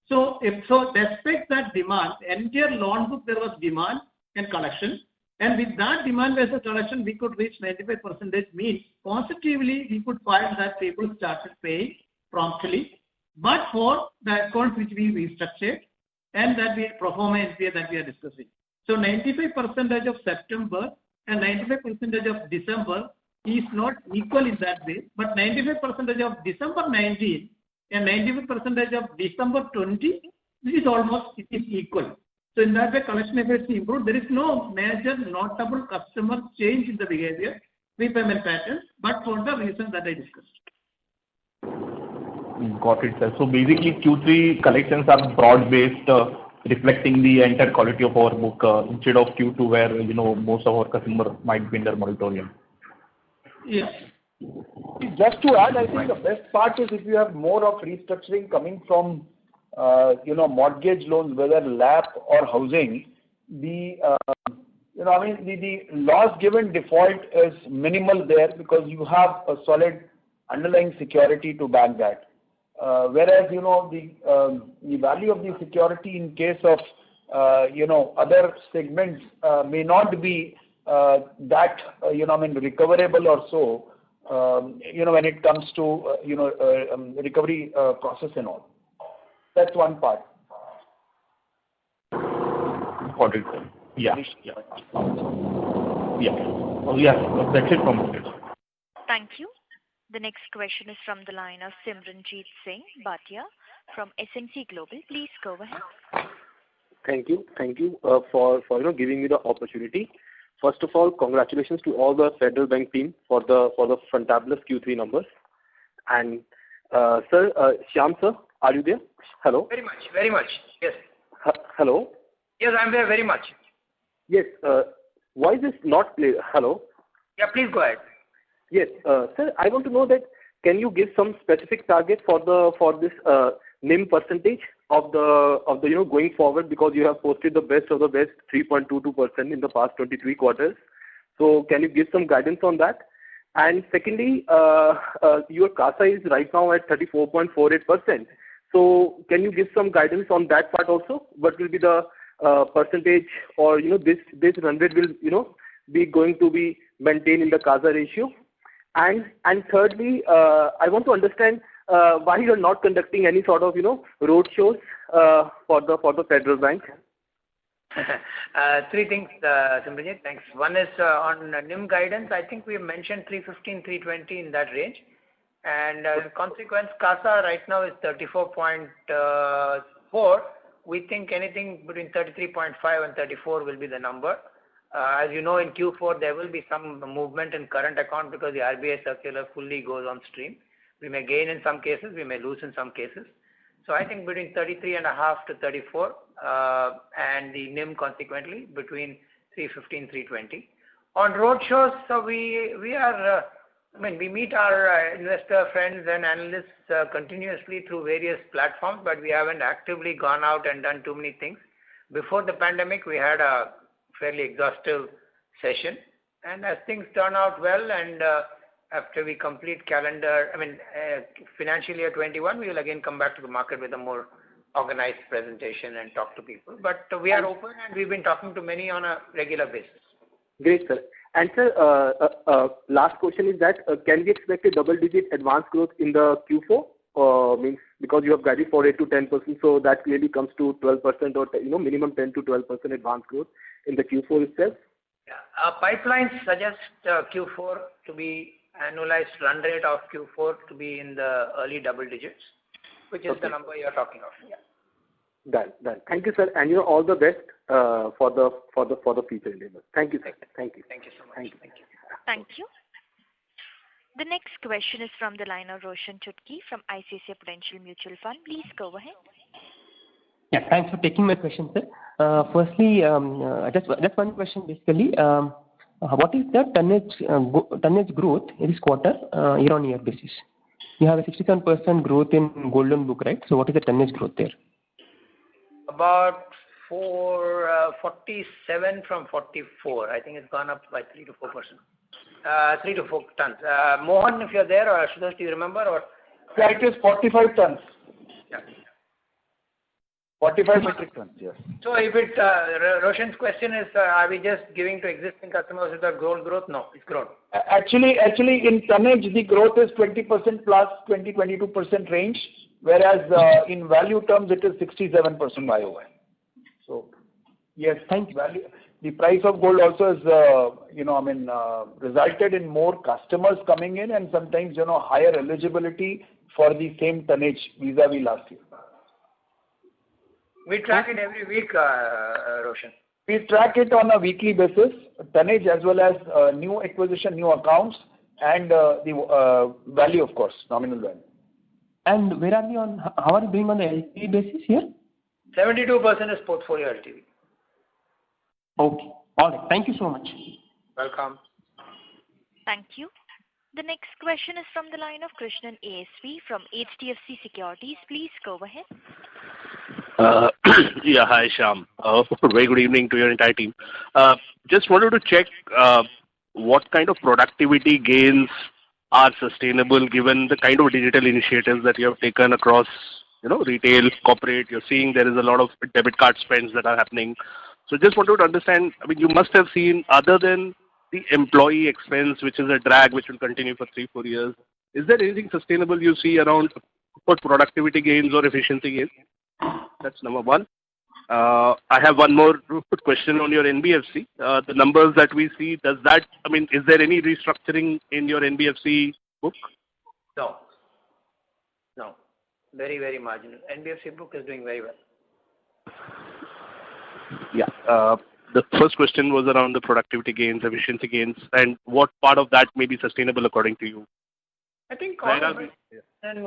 Speaker 8: So despite that demand, entire loan book there was demand and collection. And with that demand versus collection, we could reach 95%, means positively we could find that people started paying promptly, but for the accounts which we restructured and that we pro forma NPA that we are discussing. So 95% of September and 95% of December is not equal in that way, but 95% of December 19 and 95% of December 20 is almost equal. So in that way, collection efficiency improved. There is no major notable customer change in the behavior, repayment patterns, but for the reasons that I discussed.
Speaker 16: Got it, sir. So basically, Q3 collections are broad-based, reflecting the entire quality of our book instead of Q2, where most of our customers might be under moratorium.
Speaker 8: Yes.
Speaker 9: Just to add, I think the best part is if you have more of restructuring coming from mortgage loans, whether LAP or housing, the loss given default is minimal there because you have a solid underlying security to back that. Whereas the value of the security in case of other segments may not be that recoverable or so when it comes to recovery process and all. That's one part.
Speaker 16: Got it, sir. Yeah. That's it from me.
Speaker 1: Thank you. The next question is from the line of Simranjeet Singh Bhatia from SMC Global. Please go ahead.
Speaker 17: Thank you for giving me the opportunity. First of all, congratulations to all the Federal Bank team for the fantabulous Q3 numbers. And sir, Shyam sir, are you there? Hello.
Speaker 2: Very much. Yes.
Speaker 17: Hello.
Speaker 2: Yes, I'm there very much.
Speaker 17: Yes. Voice is not clear. Hello.
Speaker 2: Yeah, please go ahead.
Speaker 17: Yes, sir. I want to know that can you give some specific target for this NIM percentage of the going forward, because you have posted the best of the best 3.22% in the past 23 quarters. So can you give some guidance on that? And secondly, your CASA is right now at 34.48%. So can you give some guidance on that part also? What will be the percentage, or this run rate will be going to be maintained in the CASA ratio? And thirdly, I want to understand why you are not conducting any sort of road shows for the Federal Bank.
Speaker 2: Three things, Simranjeet. Thanks. One is on NIM guidance. I think we mentioned 315, 320 in that range. And in consequence, CASA right now is 34.4. We think anything between 33.5 and 34 will be the number. As you know, in Q4, there will be some movement in current account because the RBI circular fully goes on stream. We may gain in some cases, we may lose in some cases. So I think between 33.5 to 34, and the NIM consequently between 315, 320. On road shows, so we are, we meet our investor friends and analysts continuously through various platforms, but we haven't actively gone out and done too many things. Before the pandemic, we had a fairly exhaustive session, and as things turn out well, and after we complete financial year 21, we will again come back to the market with a more organized presentation and talk to people. But we are open, and we've been talking to many on a regular basis.
Speaker 17: Great, sir. And sir, last question is that can we expect a double-digit advance growth in the Q4? Means because you have guided for 8 to 10%, so that clearly comes to 12% or minimum 10 to 12% advance growth in the Q4 itself.
Speaker 2: Our pipelines suggest Q4 to be annualized run rate of Q4 to be in the early double digits, which is the number you are talking of. Yeah.
Speaker 17: Done. Thank you, sir, and all the best for the future endeavors. Thank you, sir. Thank you.
Speaker 2: Thank you so much.
Speaker 17: Thank you.
Speaker 1: Thank you. The next question is from the line of Roshan Chutki from ICICI Prudential Mutual Fund. Please go ahead.
Speaker 18: Yeah, thanks for taking my question, sir. Firstly, just one question basically. What is the tonnage growth in this quarter year-on-year basis? You have a 67% growth in gold loan book, right? So what is the tonnage growth there?
Speaker 2: About 47 from 44. I think it's gone up by 3 to 4%. 3 to 4 tons. Mohan, if you're there, or Ashutosh, do you remember? Or
Speaker 9: yeah, it is 45 tons.
Speaker 2: Yeah.
Speaker 9: 45 metric tons, yes.
Speaker 2: So if it, Roshan's question is, are we just giving to existing customers without gold growth? No, it's grown.
Speaker 9: Actually, in tonnage, the growth is 20% plus 20-22% range, whereas in value terms, it is 67% YOY. So, yes, value. The price of gold also is, resulted in more customers coming in and sometimes, higher eligibility for the same tonnage vis-a-vis last year.
Speaker 2: We track it every week, Roshan.
Speaker 9: We track it on a weekly basis, tonnage as well as new acquisition, new accounts, and the value, of course, nominal value.
Speaker 18: And where are we on? How are you doing on the LTV basis here?
Speaker 2: 72% is portfolio LTV.
Speaker 18: Okay. All right. Thank you so much.
Speaker 2: Welcome.
Speaker 1: Thank you. The next question is from the line of Krishnan ASV from HDFC Securities. Please go ahead.
Speaker 19: Yeah, hi Shyam. Very good evening to your entire team. Just wanted to check what kind of productivity gains are sustainable given the kind of digital initiatives that you have taken across, retail, corporate. You're seeing there is a lot of debit card spends that are happening. So just wanted to understand, you must have seen, other than the employee expense, which is a drag which will continue for 3-4 years, is there anything sustainable you see around productivity gains or efficiency gains? That's number one. I have one more question on your NBFC. The numbers that we see, is there any restructuring in your NBFC book?
Speaker 2: No. Very, very marginal. NBFC book is doing very well.
Speaker 19: Yeah. The first question was around the productivity gains, efficiency gains, and what part of that may be sustainable according to you?
Speaker 2: I think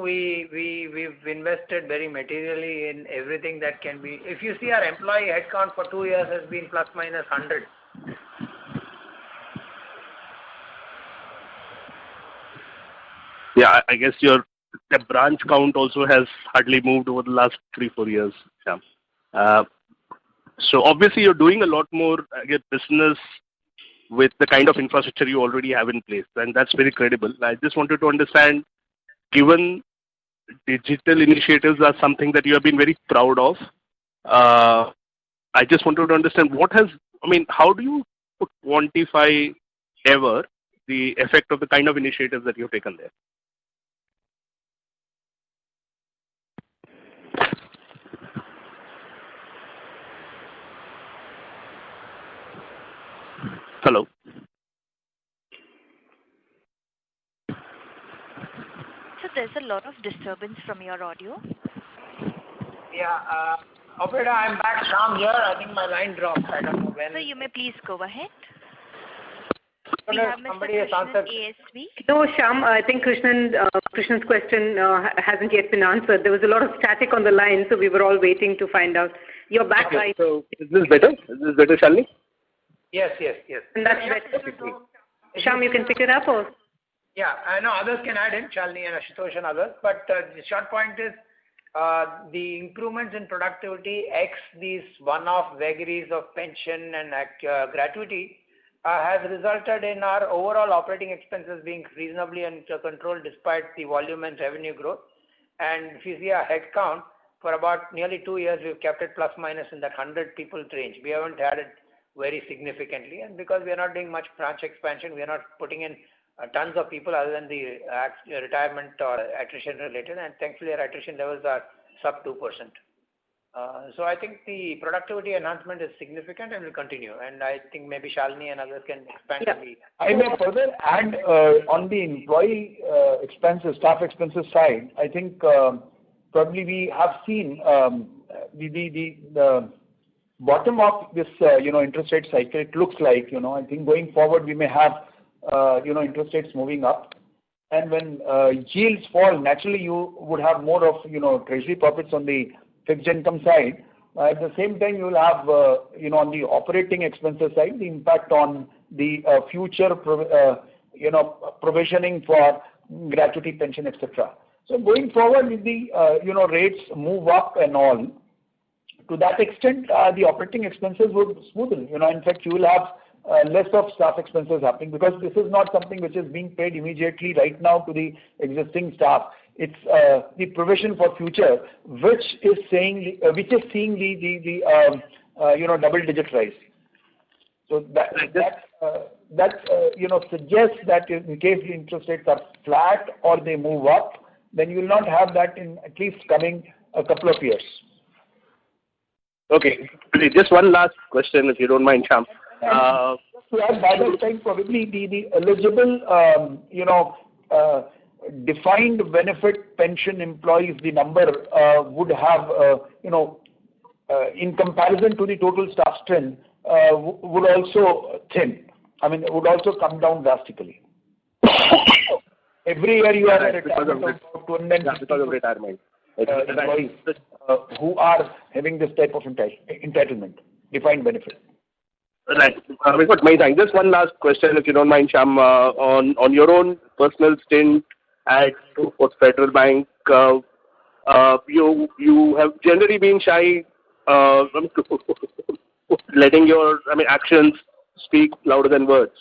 Speaker 2: we've invested very materially in everything that can be. If you see our employee headcount for 2 years has been plus minus 100.
Speaker 19: Yeah, I guess your branch count also has hardly moved over the last 3-4 years. Yeah. So obviously you're doing a lot more business with the kind of infrastructure you already have in place, and that's very credible. I just wanted to understand, given digital initiatives are something that you have been very proud of, I just wanted to understand how do you quantify ever the effect of the kind of initiatives that you have taken there? Hello.
Speaker 1: So there's a lot of disturbance from your audio.
Speaker 2: Yeah. Operator, I'm back. Shyam here. I think my line dropped. I don't know when.
Speaker 1: So you may please go ahead.
Speaker 2: We have somebody has answered.
Speaker 1: ASV.
Speaker 14: No, Shyam, I think Krishnan's question hasn't yet been answered. There was a lot of static on the line, so we were all waiting to find out. You're back,
Speaker 19: okay,
Speaker 14: right?
Speaker 19: So is this better? Shalini?
Speaker 2: Yes.
Speaker 14: And that's better. Shyam, you can pick it up or?
Speaker 2: Yeah, I know others can add in, Shalini and Ashutosh and others, but the short point is the improvements in productivity x these one-off vagaries of pension and gratuity has resulted in our overall operating expenses being reasonably under control despite the volume and revenue growth. And if you see our head count, for about nearly 2 years, we've kept it plus minus in that 100 people range. We haven't added very significantly, and because we are not doing much branch expansion, we are not putting in tons of people other than the retirement or attrition related, and thankfully our attrition levels are sub 2%. So I think the productivity enhancement is significant and will continue, and I think maybe Shalini and others can expand.
Speaker 9: Yeah. I may further add on the employee expenses, staff expenses side. I think probably we have seen the bottom of this interest rate cycle. It looks like I think going forward we may have interest rates moving up. and when yields fall, naturally you would have more of treasury profits on the fixed income side. At the same time, you will have on the operating expenses side, the impact on the future provisioning for gratuity, pension, etc. So going forward, if the rates move up and all, to that extent, the operating expenses would smoothen. In fact, you will have less of staff expenses happening, because this is not something which is being paid immediately right now to the existing staff. It's the provision for future, which is seeing the double-digit rise. So that suggests that in case the interest rates are flat or they move up, then you will not have that in at least coming a couple of years.
Speaker 19: Okay. Just one last question, if you don't mind, Shyam.
Speaker 9: So at that time, probably the eligible, defined benefit pension employees, the number would have, in comparison to the total staff strength, would also thin. I mean, would also come down drastically. Every year you are at a retirement of 250
Speaker 19: because of retirement.
Speaker 9: Employees who are having this type of entitlement, defined benefit.
Speaker 19: Right. Many thanks. Just one last question, if you don't mind, Shyam. On your own personal stint at Federal Bank, you have generally been shy letting your actions speak louder than words.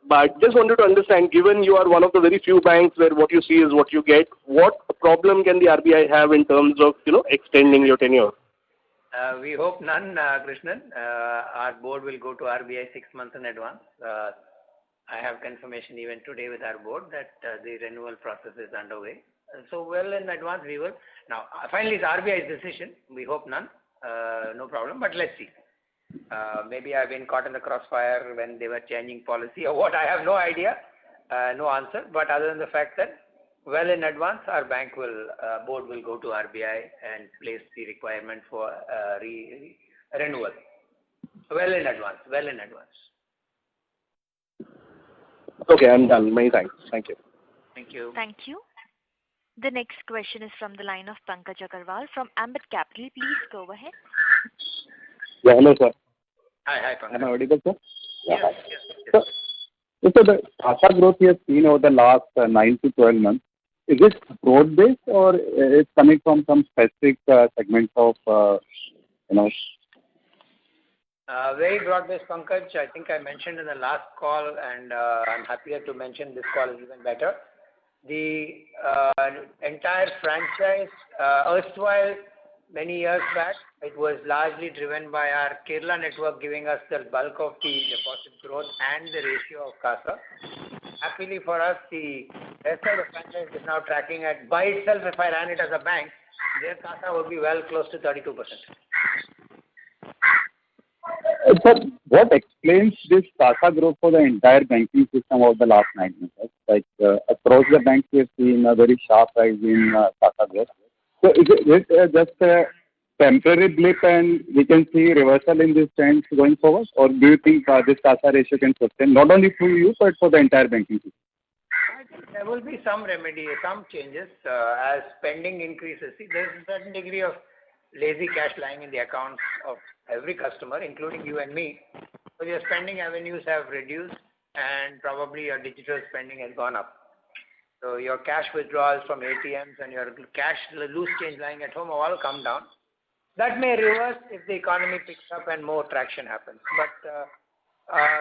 Speaker 19: But just wanted to understand, given you are one of the very few banks where what you see is what you get, what problem can the RBI have in terms of extending your tenure?
Speaker 2: We hope none, Krishnan. Our board will go to RBI 6 months in advance. I have confirmation even today with our board that the renewal process is underway. So well in advance we will. Now, finally it's RBI's decision. We hope none. No problem, but let's see. Maybe I've been caught in the crossfire when they were changing policy or what, I have no idea, no answer. But other than the fact that well in advance, our board will go to RBI and place the requirement for renewal. Well in advance.
Speaker 19: Okay, I'm done. Many thanks. Thank you.
Speaker 2: Thank you.
Speaker 1: Thank you. The next question is from the line of Pankaj Agarwal from Ambit Capital. Please go ahead.
Speaker 20: Yeah, hello, sir.
Speaker 2: Hi, Pankaj.
Speaker 20: Am I audible, sir?
Speaker 2: Yes.
Speaker 20: So the CASA growth we have seen over the last 9 to 12 months, is it broad-based or it's coming from some specific segments of,
Speaker 2: Very broad-based, Pankaj. I think I mentioned in the last call, and I'm happier to mention this call is even better. The entire franchise, erstwhile, many years back, it was largely driven by our Kerala network giving us the bulk of the deposit growth and the ratio of CASA. Happily for us, the rest of the franchise is now tracking at, by itself, if I ran it as a bank, their CASA would be well close to 32%.
Speaker 20: Sir, what explains this CASA growth for the entire banking system over the last 9 months? Like across the banks, we have seen a very sharp rise in CASA growth. So is it just a temporary blip and we can see reversal in this trend going forward? Or do you think this CASA ratio can sustain not only for you but for the entire banking system?
Speaker 2: I think there will be some remedy, some changes as spending increases. See, there is a certain degree of lazy cash lying in the accounts of every customer, including you and me. So your spending avenues have reduced and probably your digital spending has gone up. So your cash withdrawals from ATMs and your cash loose change lying at home have all come down. That may reverse if the economy picks up and more traction happens. But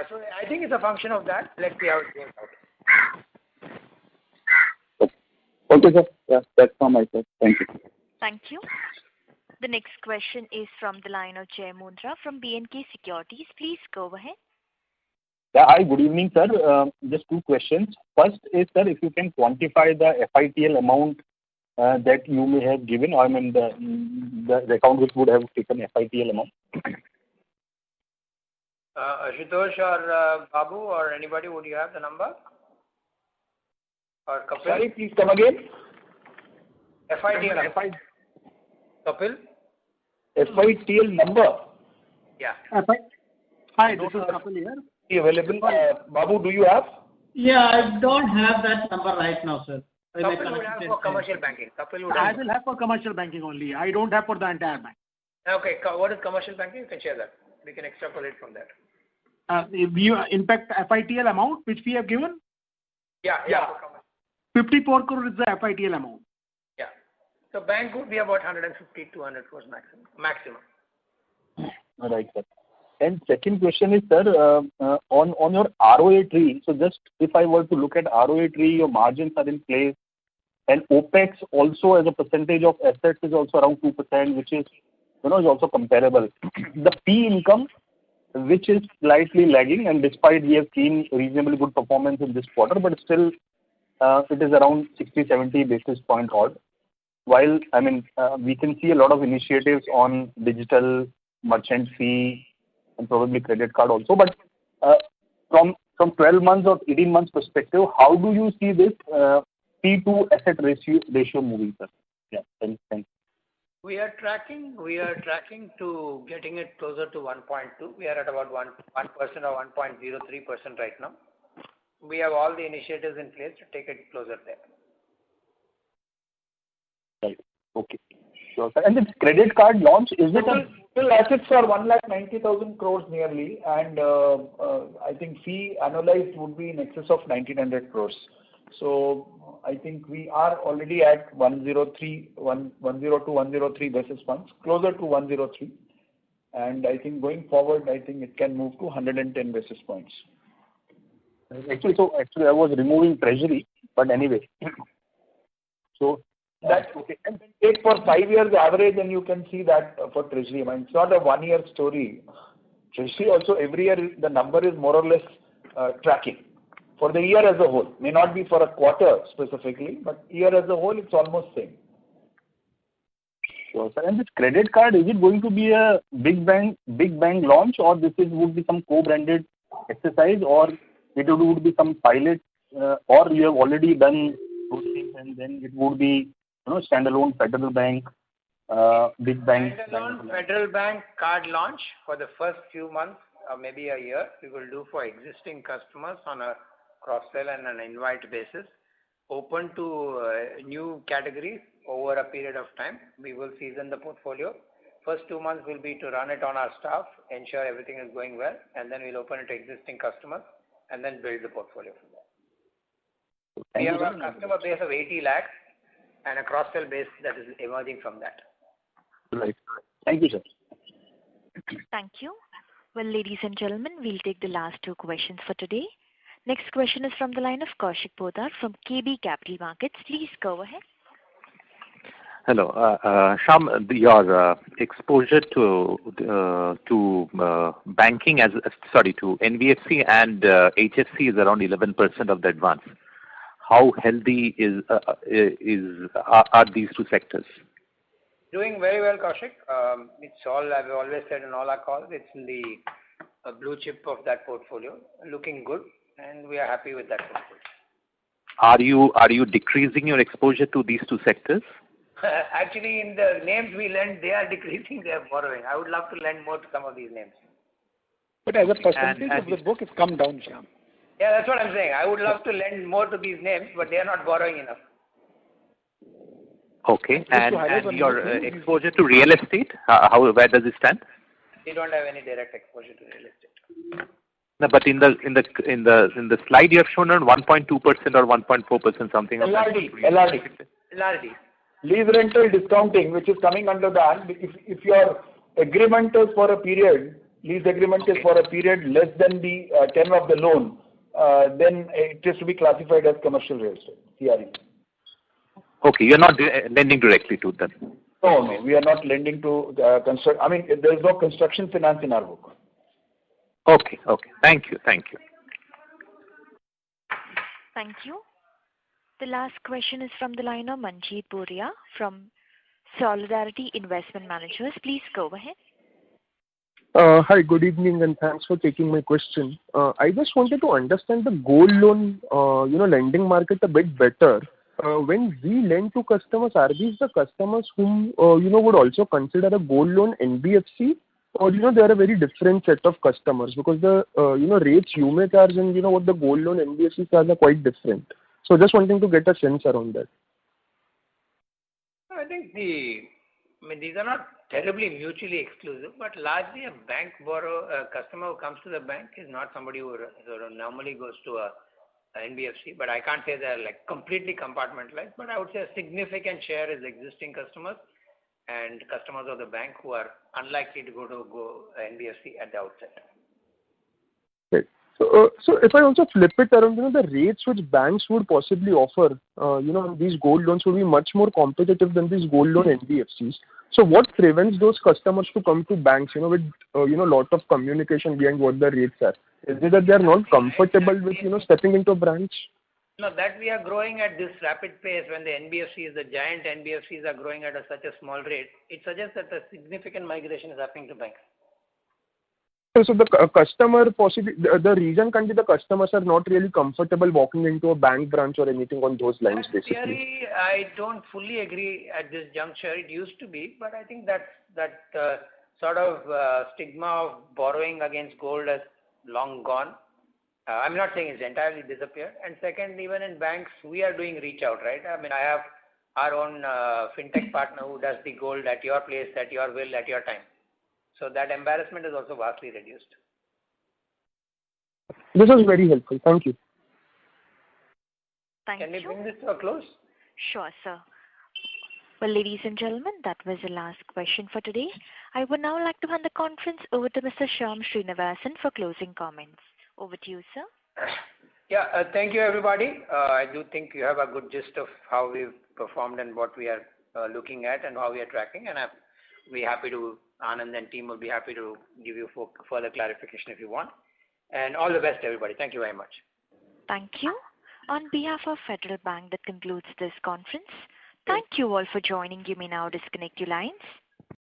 Speaker 2: so I think it's a function of that. Let's see how it goes out.
Speaker 20: Okay, sir. Yeah, that's from my side. Thank you.
Speaker 1: Thank you. The next question is from the line of Jay Mundra from B&K Securities. Please go ahead.
Speaker 21: Yeah, hi, good evening, sir. Just 2 questions. First is, sir, if you can quantify the FITL amount that you may have given, or I mean the account which would have taken FITL amount.
Speaker 2: Ashutosh or Babu or anybody, would you have the number? Or Kapil?
Speaker 9: Sorry, please come again.
Speaker 2: FITL. Kapil?
Speaker 9: FITL number?
Speaker 2: Yeah.
Speaker 8: Hi, this is Kapil here.
Speaker 9: Available. Babu, do you have?
Speaker 8: Yeah, I don't have that number right now, sir.
Speaker 2: Kapil would have for commercial banking. Kapil would
Speaker 3: I
Speaker 2: have.
Speaker 3: will have for commercial banking only. I don't have for the entire bank.
Speaker 2: Okay, what is commercial banking? You can share that. We can extrapolate from that.
Speaker 3: Impact FITL amount which we have given?
Speaker 2: Yeah.
Speaker 3: 54 crore is the FITL amount.
Speaker 2: Yeah. So bank would be about 150, 200 crores maximum.
Speaker 21: All right, sir. And second question is, sir, on your ROA tree. So just if I were to look at ROA tree, your margins are in place, and OPEX also as a percentage of assets is also around 2%, which is is also comparable. The fee income, which is slightly lagging, and despite we have seen reasonably good performance in this quarter, but still it is around 60-70 basis point odd. While we can see a lot of initiatives on digital merchant fee and probably credit card also. But from 12 months or 18 months perspective, how do you see this fee to asset ratio moving, sir? Yeah, thanks.
Speaker 2: We are tracking to getting it closer to 1.2. We are at about 1% or 1.03% right now. We have all the initiatives in place to take it closer there.
Speaker 21: Right. Okay. Sure, sir. And this credit card launch, is it
Speaker 9: Total assets are 1,90,000 crores nearly, and I think fee annualized would be in excess of 1,900 crores. So I think we are already at 102, 103 basis points, closer to 103. And I think going forward, I think it can move to 110 basis points.
Speaker 21: Actually, I was removing treasury, but anyway. So
Speaker 9: that's okay. And take for 5 years average, and you can see that for treasury. It's not a 1 year story. Treasury also every year the number is more or less tracking for the year as a whole. May not be for a quarter specifically, but year as a whole it's almost same.
Speaker 21: Sure, sir. And this credit card, is it going to be a big bang launch, or would be some co-branded exercise, or it would be some pilot, or you have already done those things and then it would be standalone Federal Bank, big bank.
Speaker 2: Standalone Federal Bank card launch for the first few months or maybe a year. We will do for existing customers on a cross-sell and an invite basis. Open to new categories over a period of time. We will season the portfolio. First 2 months will be to run it on our staff, ensure everything is going well, and then we'll open it to existing customers and then build the portfolio from there. We have a customer base of 80 lakhs and a cross-sell base that is emerging from that.
Speaker 21: Right. Thank you, sir.
Speaker 1: Thank you. Well, ladies and gentlemen, we'll take the last 2 questions for today. Next question is from the line of Kaushik Poddar from KB Capital Markets. Please go ahead.
Speaker 22: Hello. Shyam, your exposure to banking to NBFC and HFC is around 11% of the advance. How healthy are these 2 sectors?
Speaker 2: Doing very well, Kaushik. It's all, I've always said in all our calls, it's in the blue chip of that portfolio. Looking good, and we are happy with that portfolio.
Speaker 22: Are you decreasing your exposure to these 2 sectors?
Speaker 2: Actually, in the names we lend, they are decreasing, they are borrowing. I would love to lend more to some of these names.
Speaker 6: But as a percentage of the book, it's come down, Shyam.
Speaker 2: Yeah, that's what I'm saying. I would love to lend more to these names, but they are not borrowing enough.
Speaker 22: Okay. And your exposure to real estate, where does it stand?
Speaker 2: We don't have any direct exposure to real estate.
Speaker 22: No, but in the slide you have shown on 1.2% or 1.4% something.
Speaker 9: LRD. Lease rental discounting, which is coming under that. If your agreement is for a period, lease agreement is for a period less than the tenure of the loan, then it is to be classified as commercial real estate, CRE.
Speaker 22: Okay, you're not lending directly to them.
Speaker 9: No, we are not lending to construct. There is no construction finance in our book.
Speaker 22: Okay. Thank you.
Speaker 1: Thank you. The last question is from the line of Manjeet Buria from Solidarity Investment Managers. Please go ahead.
Speaker 23: Hi, good evening, and thanks for taking my question. I just wanted to understand the gold loan, lending market a bit better. When we lend to customers, are these the customers whom would also consider a gold loan NBFC, or they are a very different set of customers? Because the rates you may charge and what the gold loan NBFC charge are quite different. So just wanting to get a sense around that.
Speaker 2: I think these are not terribly mutually exclusive, but largely a customer who comes to the bank is not somebody who sort of normally goes to a NBFC. But I can't say they're like completely compartmentalized, but I would say a significant share is existing customers and customers of the bank who are unlikely to go NBFC at the outset.
Speaker 23: Right. So if I also flip it around, the rates which banks would possibly offer, these gold loans would be much more competitive than these gold loan NBFCs. So what prevents those customers to come to banks, with lot of communication behind what the rates are? Is it that they are not comfortable with stepping into a branch?
Speaker 2: No, that we are growing at this rapid pace when the NBFCs, the giant NBFCs are growing at such a small rate, it suggests that a significant migration is happening to banks.
Speaker 23: So the customer possibly, the reason can be the customers are not really comfortable walking into a bank branch or anything on those lines, basically.
Speaker 2: Theory, I don't fully agree at this juncture. It used to be, but I think that sort of stigma of borrowing against gold has long gone. I'm not saying it's entirely disappeared. And second, even in banks, we are doing reach out, right? I mean, I have our own fintech partner who does the gold at your place, at your will, at your time. So that embarrassment is also vastly reduced.
Speaker 23: This was very helpful. Thank you.
Speaker 2: Can we bring this to a close?
Speaker 1: Sure, sir. Well, ladies and gentlemen, that was the last question for today. I would now like to hand the conference over to Mr. Shyam Srinivasan for closing comments. Over to you, sir.
Speaker 2: Yeah, thank you, everybody. I do think you have a good gist of how we've performed and what we are looking at and how we are tracking. And we're happy to, Anand and team will be happy to give you further clarification if you want. And all the best, everybody. Thank you very much.
Speaker 1: Thank you. On behalf of Federal Bank, that concludes this conference. Thank you all for joining. You may now disconnect your lines.